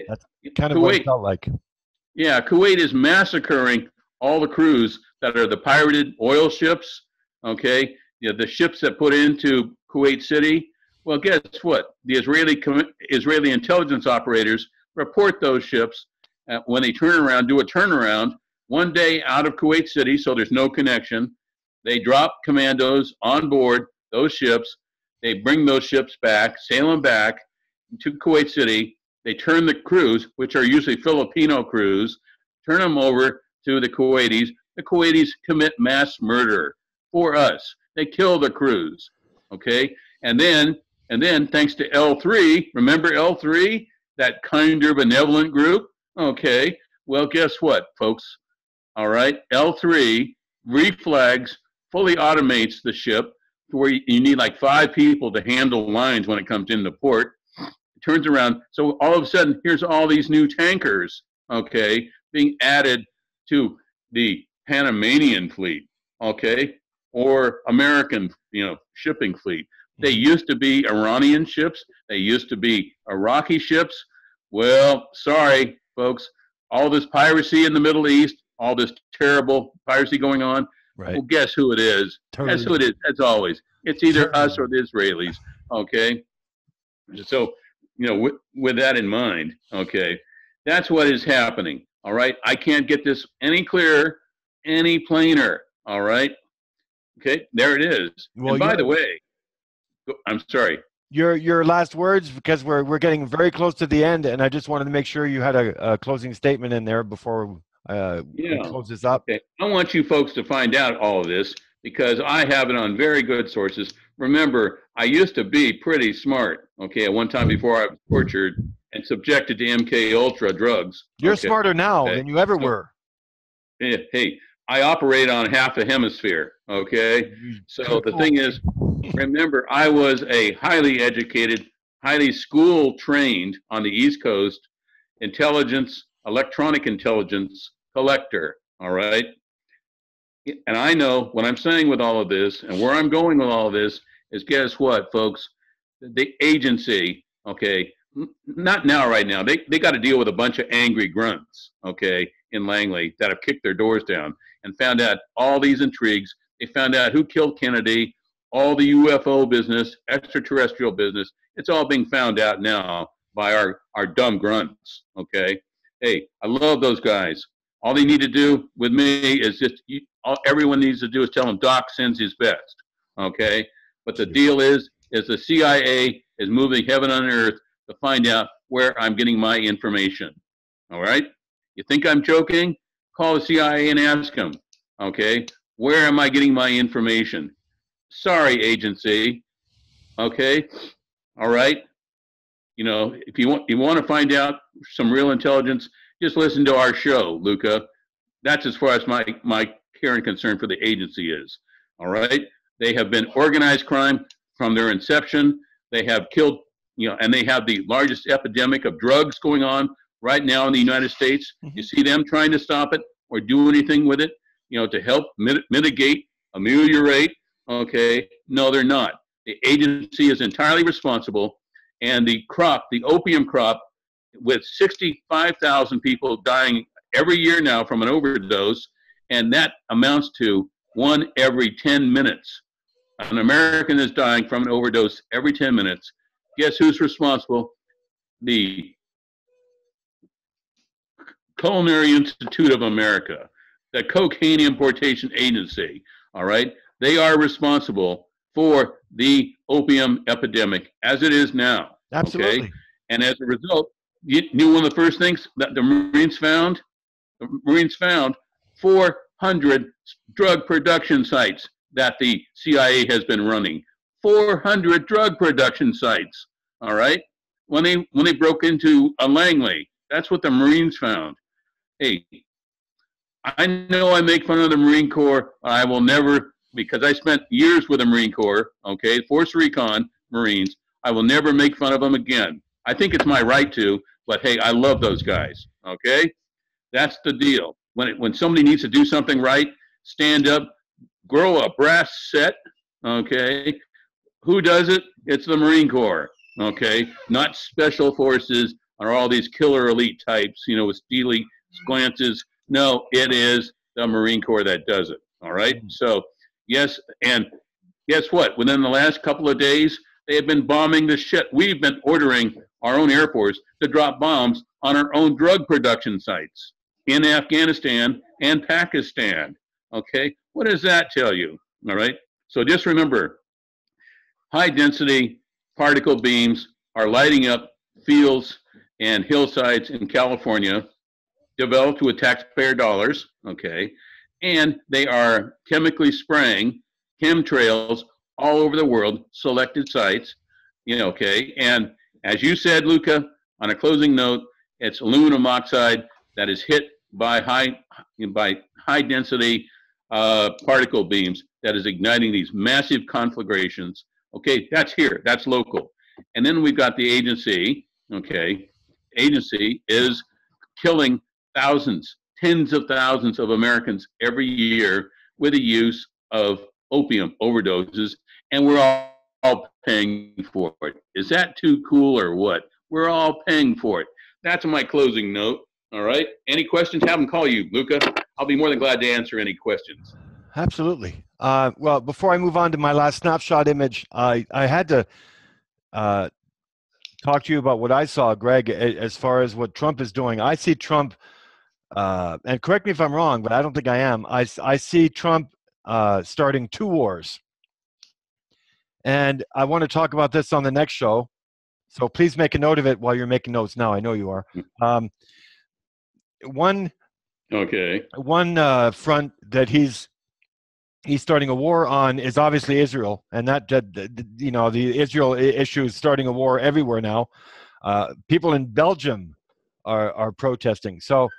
That's kind of what it felt like. Yeah, Kuwait is massacring all the crews that are the pirated oil ships, okay? The ships that put into Kuwait City. Well, guess what? The Israeli intelligence operators report those ships when they do a turnaround, one day out of Kuwait City, so there's no connection. They drop commandos on board those ships. They bring those ships back, sail them back to Kuwait City. They turn the crews, which are usually Filipino crews, turn them over to the Kuwaitis. The Kuwaitis commit mass murder for us. They kill the crews, okay? And then thanks to L3, remember L3, that kinder benevolent group? Okay, well, guess what, folks? All right, L3 reflags, fully automates the ship, to where you need like 5 people to handle lines when it comes into port. It turns around. So all of a sudden, here's all these new tankers, okay, being added to the Panamanian fleet, okay, or American, shipping fleet. They used to be Iranian ships. They used to be Iraqi ships. Well, sorry, folks. All this piracy in the Middle East, all this terrible piracy going on. Right. Well, guess who it is? Totally. Guess who it is? As always, it's either us or the Israelis. Okay. So, with that in mind, okay, that's what is happening. All right. I can't get this any clearer, any plainer. All right. Okay. There it is. Well, and by the way, I'm sorry. Your last words, because we're getting very close to the end, and I just wanted to make sure you had a closing statement in there before we close this up. Okay. I want you folks to find out all of this because I have it on very good sources. Remember, I used to be pretty smart, okay, at one time before I was tortured and subjected to MK Ultra drugs. You're smarter now than you ever were. Hey, I operate on half a hemisphere, okay? So the thing is, remember, I was a highly educated, highly school-trained on the East Coast electronic intelligence collector, all right? And I know what I'm saying with all of this and where I'm going with all of this is, guess what, folks? The agency, okay, not now, right now. They got to deal with a bunch of angry grunts, okay, in Langley that have kicked their doors down and found out all these intrigues. They found out who killed Kennedy, all the UFO business, extraterrestrial business. It's all being found out now by our dumb grunts, okay? Hey, I love those guys. All they need to do with me is all everyone needs to do is tell them Doc sends his best, okay? But the deal is the CIA is moving heaven and earth to find out where I'm getting my information, all right? You think I'm joking? Call the CIA and ask them, okay? Where am I getting my information? Sorry, agency, okay? All right? If you want to find out some real intelligence, just listen to our show, Luca. That's as far as my care and concern for the agency is, all right? They have been organized crime from their inception. They have killed, and they have the largest epidemic of drugs going on right now in the United States. You see them trying to stop it or do anything with it, to help mitigate, ameliorate, okay? No, they're not. The agency is entirely responsible, and the opium crop, with 65,000 people dying every year now from an overdose, and that amounts to 1 every 10 minutes. An American is dying from an overdose every 10 minutes. Guess who's responsible? The Culinary Institute of America, the Cocaine Importation Agency, all right? They are responsible for the opium epidemic as it is now. Absolutely. Okay? And as a result, you knew one of the first things that the Marines found? The Marines found 400 drug production sites that the CIA has been running. 400 drug production sites, all right? When they broke into a Langley, that's what the Marines found. Hey, I know I make fun of the Marine Corps. I will never, because I spent years with the Marine Corps, okay, Force Recon Marines. I will never make fun of them again. I think it's my right to, but hey, I love those guys, okay? That's the deal. When somebody needs to do something right, stand up, grow a brass set, okay? Who does it? It's the Marine Corps, okay? Not special forces or all these killer elite types, with steely glances. No, it is the Marine Corps that does it, all right? So, yes, and guess what? Within the last couple of days, they have been bombing the shit. We've been ordering our own Air Force to drop bombs on our own drug production sites in Afghanistan and Pakistan, okay? What does that tell you, all right? So just remember, high-density particle beams are lighting up fields and hillsides in California, developed with taxpayer dollars, okay? And they are chemically spraying chemtrails all over the world, selected sites, okay? And as you said, Luca, on a closing note, it's aluminum oxide that is hit by high density particle beams that is igniting these massive conflagrations. Okay, that's here, that's local. And then we've got the agency, okay, agency is killing thousands, tens of thousands of Americans every year with the use of opium overdoses, and we're all paying for it. Is that too cool or what? We're all paying for it. That's my closing note. All right. Any questions? Have them call you, Luca. I'll be more than glad to answer any questions. Absolutely. Well, before I move on to my last snapshot image, I had to talk to you about what I saw, Greg, as far as what Trump is doing. I see Trump, and correct me if I'm wrong, but I don't think I am. I see Trump starting 2 wars. And I want to talk about this on the next show. So please make a note of it while you're making notes now. I know you are. One front that he's starting a war on is obviously Israel, and that you know, the Israel issue is starting a war everywhere now. People in Belgium are protesting. So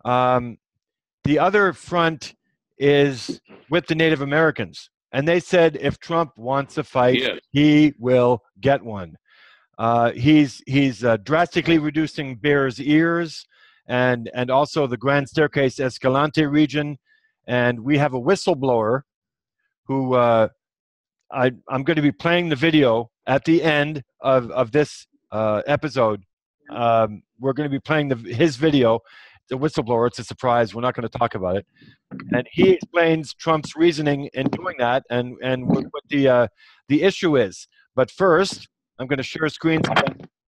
the other front is with the Native Americans, and they said if Trump wants a fight, yes, he will get one. He's drastically reducing Bear's ears, and also the Grand Staircase Escalante region, and we have a whistleblower who I'm going to be playing the video at the end of this episode. We're going to be playing his video. The whistleblower, it's a surprise. We're not going to talk about it. And he explains Trump's reasoning in doing that and what the issue is. But first, I'm going to share screens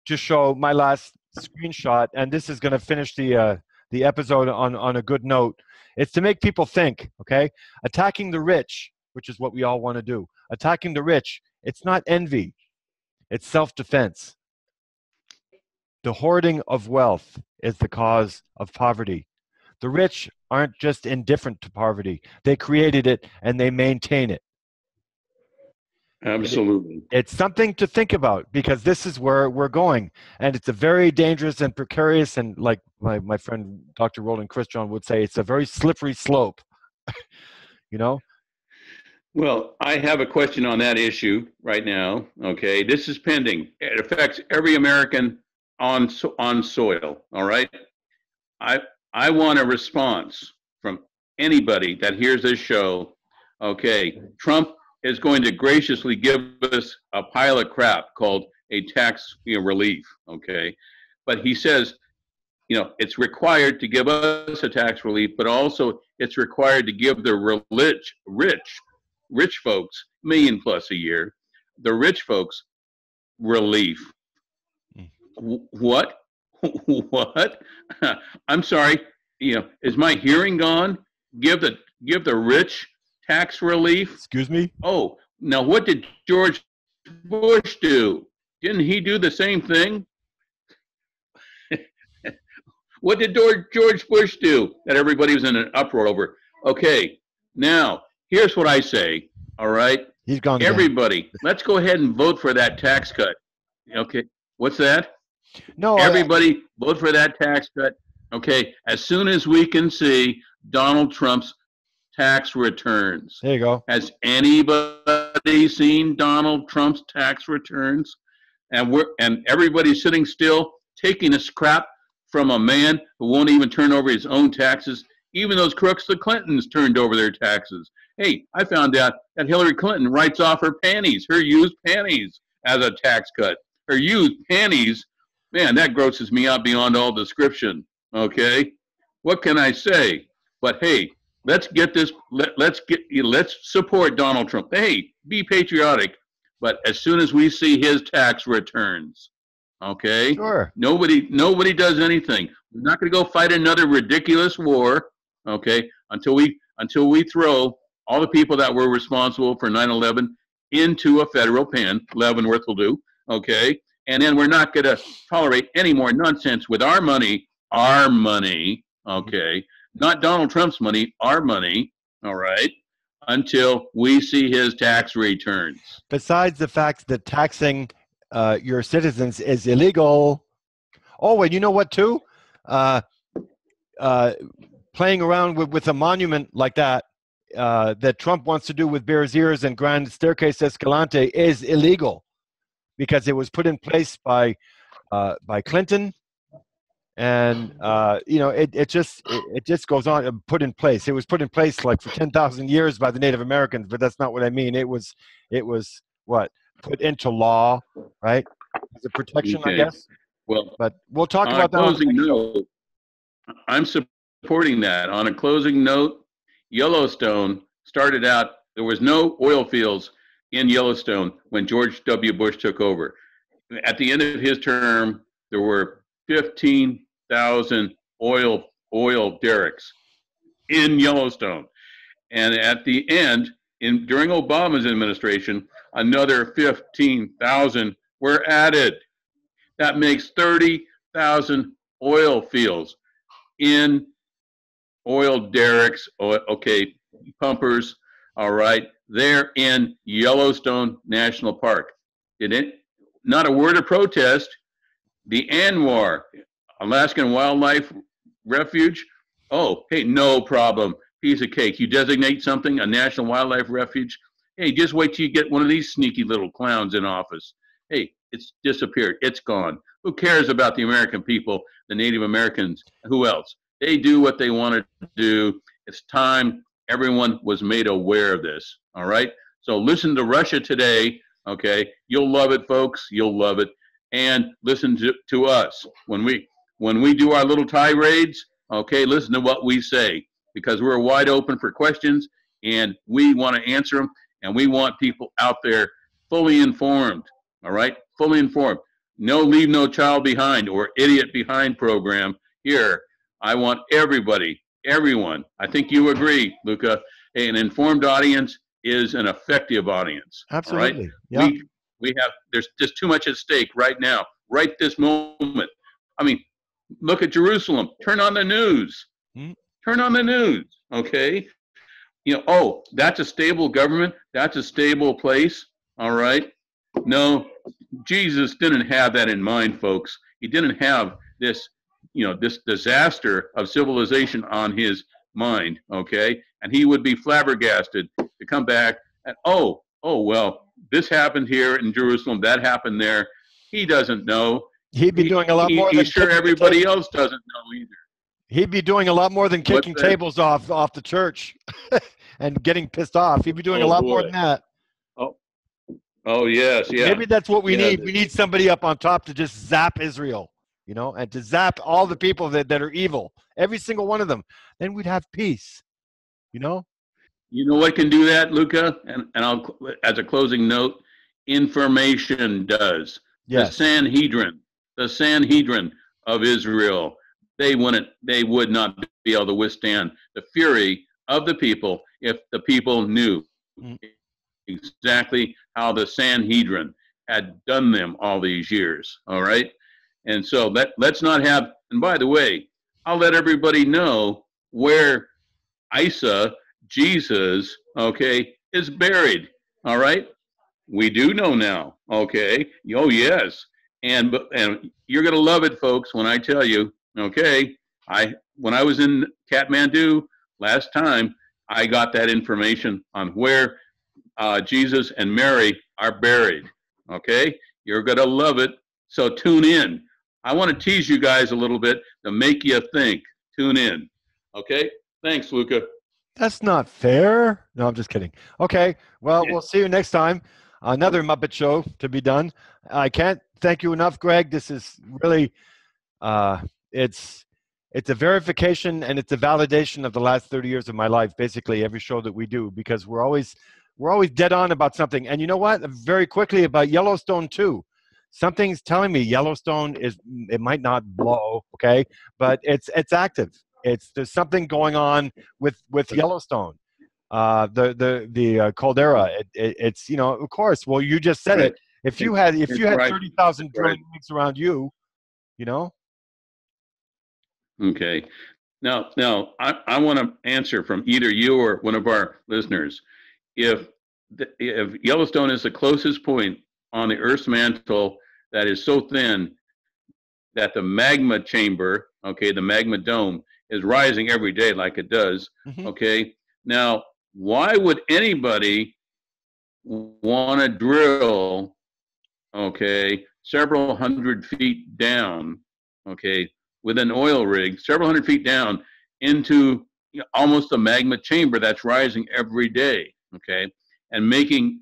to show my last screenshot, and this is going to finish the episode on a good note. It's to make people think, okay? Attacking the rich, which is what we all want to do. Attacking the rich, it's not envy. It's self-defense. The hoarding of wealth is the cause of poverty. The rich aren't just indifferent to poverty. They created it and they maintain it. Absolutely. It's something to think about, because this is where we're going. And it's a very dangerous and precarious, and like my friend Dr. Roland Christian would say, it's a very slippery slope. You know? Well, I have a question on that issue right now. Okay, this is pending. It affects every American on soil. All right. I want a response from anybody that hears this show. Okay, Trump is going to graciously give us a pile of crap called a tax relief. Okay, but he says, you know, it's required to give us a tax relief, but also it's required to give the rich folks, million plus a year, the rich folks relief. What? What? I'm sorry. You know, is my hearing gone? Give the rich tax relief? Excuse me? Oh, now what did George Bush do? Didn't he do the same thing? What did George Bush do that everybody was in an uproar over? Okay, now here's what I say. All right, he's gone. Everybody, let's go ahead and vote for that tax cut. Okay, what's that? No, everybody vote for that tax cut. Okay, as soon as we can see Donald Trump's tax returns. There you go. Has anybody seen Donald Trump's tax returns? And everybody's sitting still, taking a scrap from a man who won't even turn over his own taxes. Even those crooks, the Clintons, turned over their taxes. Hey, I found out that Hillary Clinton writes off her panties, her used panties, as a tax cut. Her used panties, man, that grosses me out beyond all description. Okay, what can I say? But hey, let's get this. Let's support Donald Trump. Hey, be patriotic. But as soon as we see his tax returns, okay, sure. Nobody does anything. We're not going to go fight another ridiculous war. Okay, until we throw all the people that were responsible for 9/11 into a federal pen. Leavenworth will do. Okay, and then we're not going to tolerate any more nonsense with our money. Our money. Okay, not Donald Trump's money. Our money. All right. Until we see his tax returns. Besides the fact that taxing your citizens is illegal. Oh, and you know what too? Playing around with a monument like that that Trump wants to do with Bears Ears and Grand Staircase Escalante is illegal because it was put in place by Clinton. And it just goes on. Put in place. It was put in place like for 10,000 years by the Native Americans, but that's not what I mean. It was what put into law, right? As a protection, I guess. Well, but we'll talk about that. Closing note, I'm supporting that. On a closing note, Yellowstone started out. There was no oil fields in Yellowstone when George W. Bush took over. At the end of his term, there were 15,000 oil derricks in Yellowstone, and at the end, during Obama's administration, another 15,000 were added. That makes 30,000 oil fields in oil derricks. Okay, pumpers. All right, they're in Yellowstone National Park. Not a word of protest. The ANWR, Alaskan Wildlife Refuge. Oh, hey, no problem. Piece of cake. You designate something a national wildlife refuge. Hey, just wait till you get one of these sneaky little clowns in office. Hey, it's disappeared. It's gone. Who cares about the American people, the Native Americans? Who else? They do what they want to do. It's time everyone was made aware of this. All right? So listen to Russia Today. Okay? You'll love it, folks. You'll love it. And listen to us. When we do our little tirades, okay, listen to what we say, because we're wide open for questions, and we want to answer them, and we want people out there fully informed. All right? Fully informed. No leave no child behind or idiot behind program here. I want everybody, everyone. I think you agree, Luca. An informed audience is an effective audience. Absolutely. All right? Yeah. There's just too much at stake right now, right this moment. I mean, look at Jerusalem. Turn on the news. Turn on the news. Okay. Oh, that's a stable government. That's a stable place. All right. No, Jesus didn't have that in mind, folks. He didn't have this, this disaster of civilization on his mind, okay? And he would be flabbergasted to come back and, well, this happened here in Jerusalem, that happened there. He doesn't know. He'd be doing a lot more than he's sure everybody else doesn't know either. He'd be doing a lot more than kicking tables off the church and getting pissed off. He'd be doing a lot more than that. Oh, yes, yeah. Maybe that's what we need. We need somebody up on top to just zap Israel, and to zap all the people that are evil, every single one of them. Then we'd have peace, You know what can do that, Luca? And I'll, as a closing note, information does. Yes. The Sanhedrin of Israel, they would not be able to withstand the fury of the people if the people knew exactly how the Sanhedrin had done them all these years. All right. And so let's not have, and by the way, I'll let everybody know where Isa, Jesus, okay, is buried. All right. We do know now. Okay. Oh, yes. And you're going to love it, folks, when I tell you, okay, when I was in Kathmandu last time, I got that information on where Jesus and Mary are buried. Okay. You're going to love it. So tune in. I want to tease you guys a little bit to make you think. Tune in. Okay. Thanks, Luca. That's not fair. No, I'm just kidding. Okay. Well, we'll see you next time. Another Muppet Show to be done. I can't thank you enough, Greg. This is really, it's a verification and it's a validation of the last 30 years of my life, basically every show that we do, because we're always dead on about something. And you know what? Very quickly about Yellowstone too. Something's telling me Yellowstone it might not blow, okay, but it's active. There's something going on with Yellowstone. The caldera. It's of course. Well, you just said it. If you had 30,000 drilling rigs around you, Okay. Now I want to answer from either you or one of our listeners. If Yellowstone is the closest point on the Earth's mantle that is so thin that the magma chamber, okay, the magma dome, is rising every day like it does. Okay. Now, why would anybody want to drill, okay, several hundred feet down, okay, with an oil rig, several hundred feet down into almost a magma chamber that's rising every day, okay, and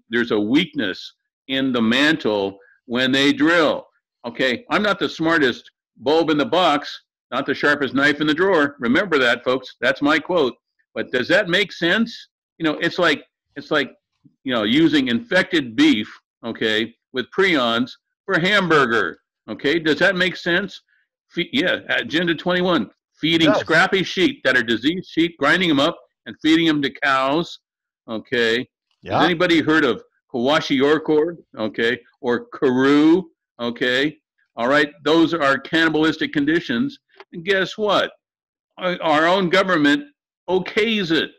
there's a weakness in the mantle when they drill. Okay, I'm not the smartest bulb in the box, not the sharpest knife in the drawer. Remember that, folks. That's my quote. But does that make sense? It's like using infected beef, okay, with prions for hamburger. Okay, does that make sense? Yeah, Agenda 21, feeding scrappy sheep that are diseased sheep, grinding them up and feeding them to cows. Okay, has anybody heard of kwashiorkor? Okay, or Karoo? Okay, all right, those are cannibalistic conditions. And guess what? Our own government okays it.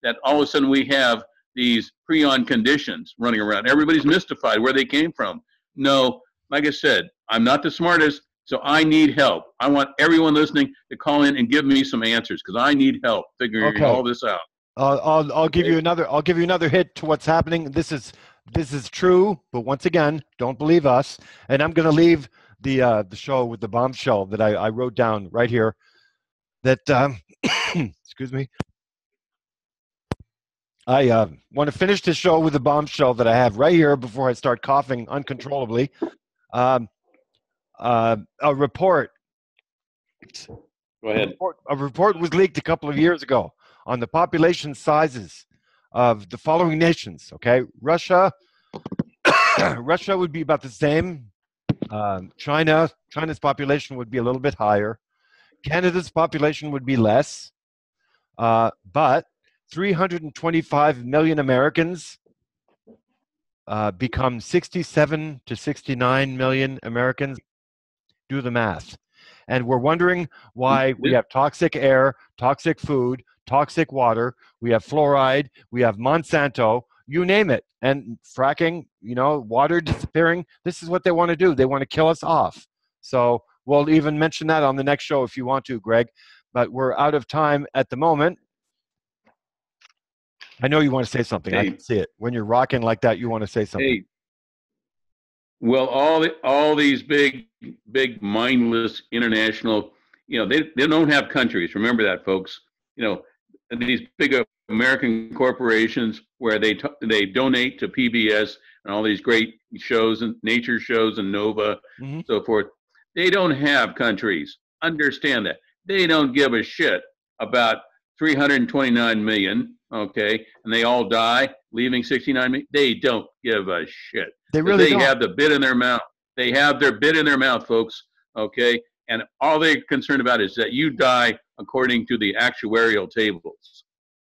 That all of a sudden we have these prion conditions running around. Everybody's mystified where they came from. No, like I said, I'm not the smartest, so I need help. I want everyone listening to call in and give me some answers because I need help figuring all this out. I'll give you another hit to what's happening. This is true, but once again, don't believe us. And I'm going to leave the show with the bombshell that I wrote down right here. That excuse me. I want to finish the show with a bombshell that I have right here before I start coughing uncontrollably. A report. Go ahead. A report was leaked a couple of years ago on the population sizes of the following nations. Okay, Russia would be about the same. China's population would be a little bit higher. Canada's population would be less, but 325 million Americans become 67 to 69 million Americans. Do the math. And we're wondering why we have toxic air, toxic food, toxic water, we have fluoride, we have Monsanto, you name it. And fracking, water disappearing, this is what they want to do. They want to kill us off. So we'll even mention that on the next show if you want to, Greg. But we're out of time at the moment. I know you want to say something. I can see it. When you're rocking like that, you want to say something. Hey, well, all these big mindless international, they don't have countries. Remember that, folks. These big American corporations where they donate to PBS and all these great shows and nature shows and Nova, so forth. They don't have countries. Understand that. They don't give a shit about 329 million, okay, and they all die, leaving 69 million. They don't give a shit. They really don't. They have the bit in their mouth. They have their bit in their mouth, folks, okay, and all they're concerned about is that you die according to the actuarial tables,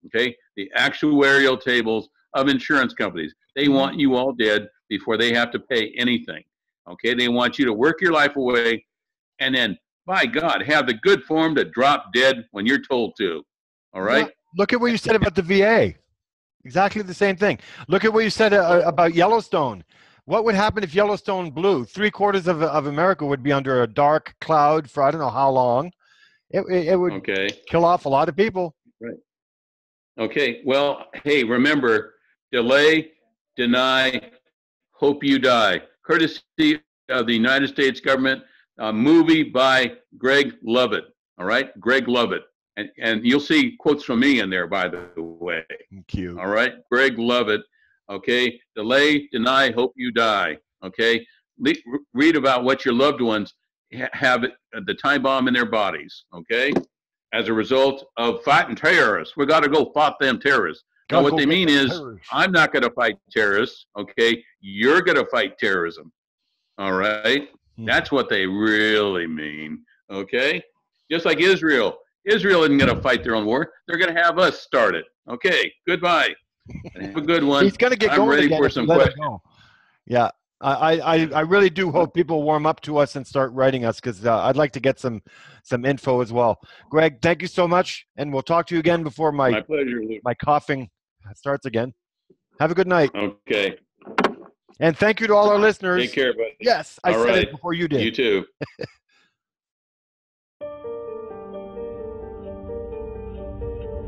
okay, the actuarial tables of insurance companies. They want you all dead before they have to pay anything, okay? They want you to work your life away and then, by God, have the good form to drop dead when you're told to. All right. Yeah, look at what you said about the VA. Exactly the same thing. Look at what you said about Yellowstone. What would happen if Yellowstone blew? 3/4 of America would be under a dark cloud for I don't know how long. It would kill off a lot of people. Right. Okay. Well, hey, remember, delay, deny, hope you die. Courtesy of the United States government. A movie by Greg Lovett. All right, Greg Lovett. And you'll see quotes from me in there, by the way. Cute. All right, Greg Lovett. Okay, delay, deny, hope you die. Okay, read about what your loved ones have the time bomb in their bodies. Okay, as a result of fighting terrorists. We got to go fight them terrorists. Now, what they mean is, I'm not going to fight terrorists. Okay, you're going to fight terrorism. All right, that's what they really mean. Okay, just like Israel. Israel isn't going to fight their own war. They're going to have us start it. Okay, goodbye. Have a good one. He's going to get going. I'm ready again for some questions. Yeah, I really do hope people warm up to us and start writing us because I'd like to get some info as well. Greg, thank you so much, and we'll talk to you again before my pleasure, Luke. My coughing starts again. Have a good night. Okay. And thank you to all our listeners. Take care, buddy. Yes, I said it before you did. You too.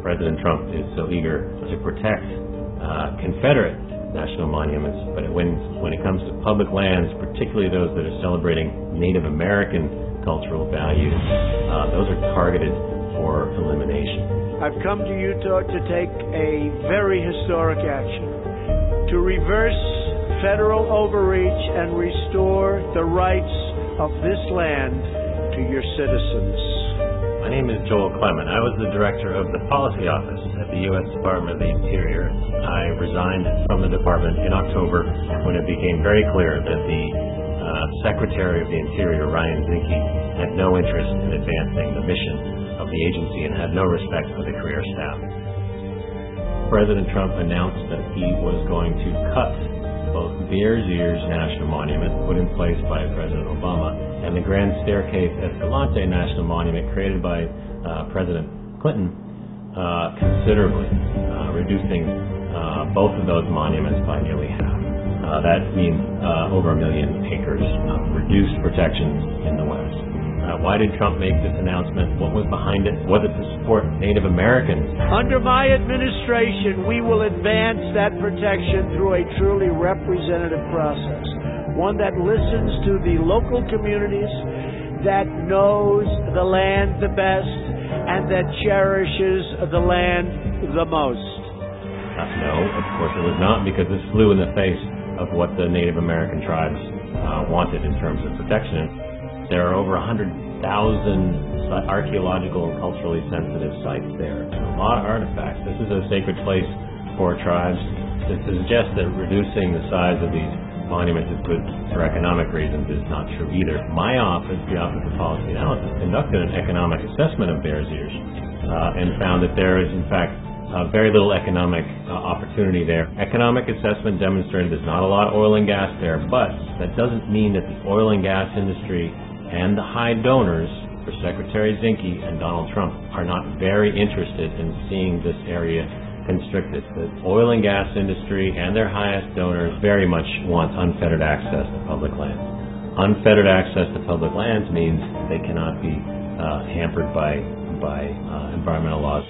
President Trump is so eager to protect Confederate national monuments, but when it comes to public lands, particularly those that are celebrating Native American cultural values, those are targeted for elimination. I've come to Utah to take a very historic action, to reverse federal overreach and restore the rights of this land to your citizens. My name is Joel Clement. I was the director of the policy office at the U.S. Department of the Interior. I resigned from the department in October when it became very clear that the Secretary of the Interior, Ryan Zinke, had no interest in advancing the mission of the agency and had no respect for the career staff. President Trump announced that he was going to cut both Bears Ears National Monument, put in place by President Obama, and the Grand Staircase Escalating National Monument created by President Clinton considerably, reducing both of those monuments by nearly half. That means over 1 million acres of reduced protections in the West. Why did Trump make this announcement? What was behind it? Was it to support Native Americans? Under my administration, we will advance that protection through a truly representative process, one that listens to the local communities, that knows the land the best, and that cherishes the land the most. No, of course it was not, because this flew in the face of what the Native American tribes wanted in terms of protection. There are over 100,000 archaeological and culturally sensitive sites there. A lot of artifacts. This is a sacred place for tribes. To suggest that reducing the size of these monuments is good for economic reasons is not true either. My office, the Office of Policy Analysis, conducted an economic assessment of Bears Ears and found that there is, in fact, very little economic opportunity there. Economic assessment demonstrated there's not a lot of oil and gas there, but that doesn't mean that the oil and gas industry and the high donors for Secretary Zinke and Donald Trump are not very interested in seeing this area constricted. The oil and gas industry and their highest donors very much want unfettered access to public lands. Unfettered access to public lands means they cannot be hampered by environmental laws.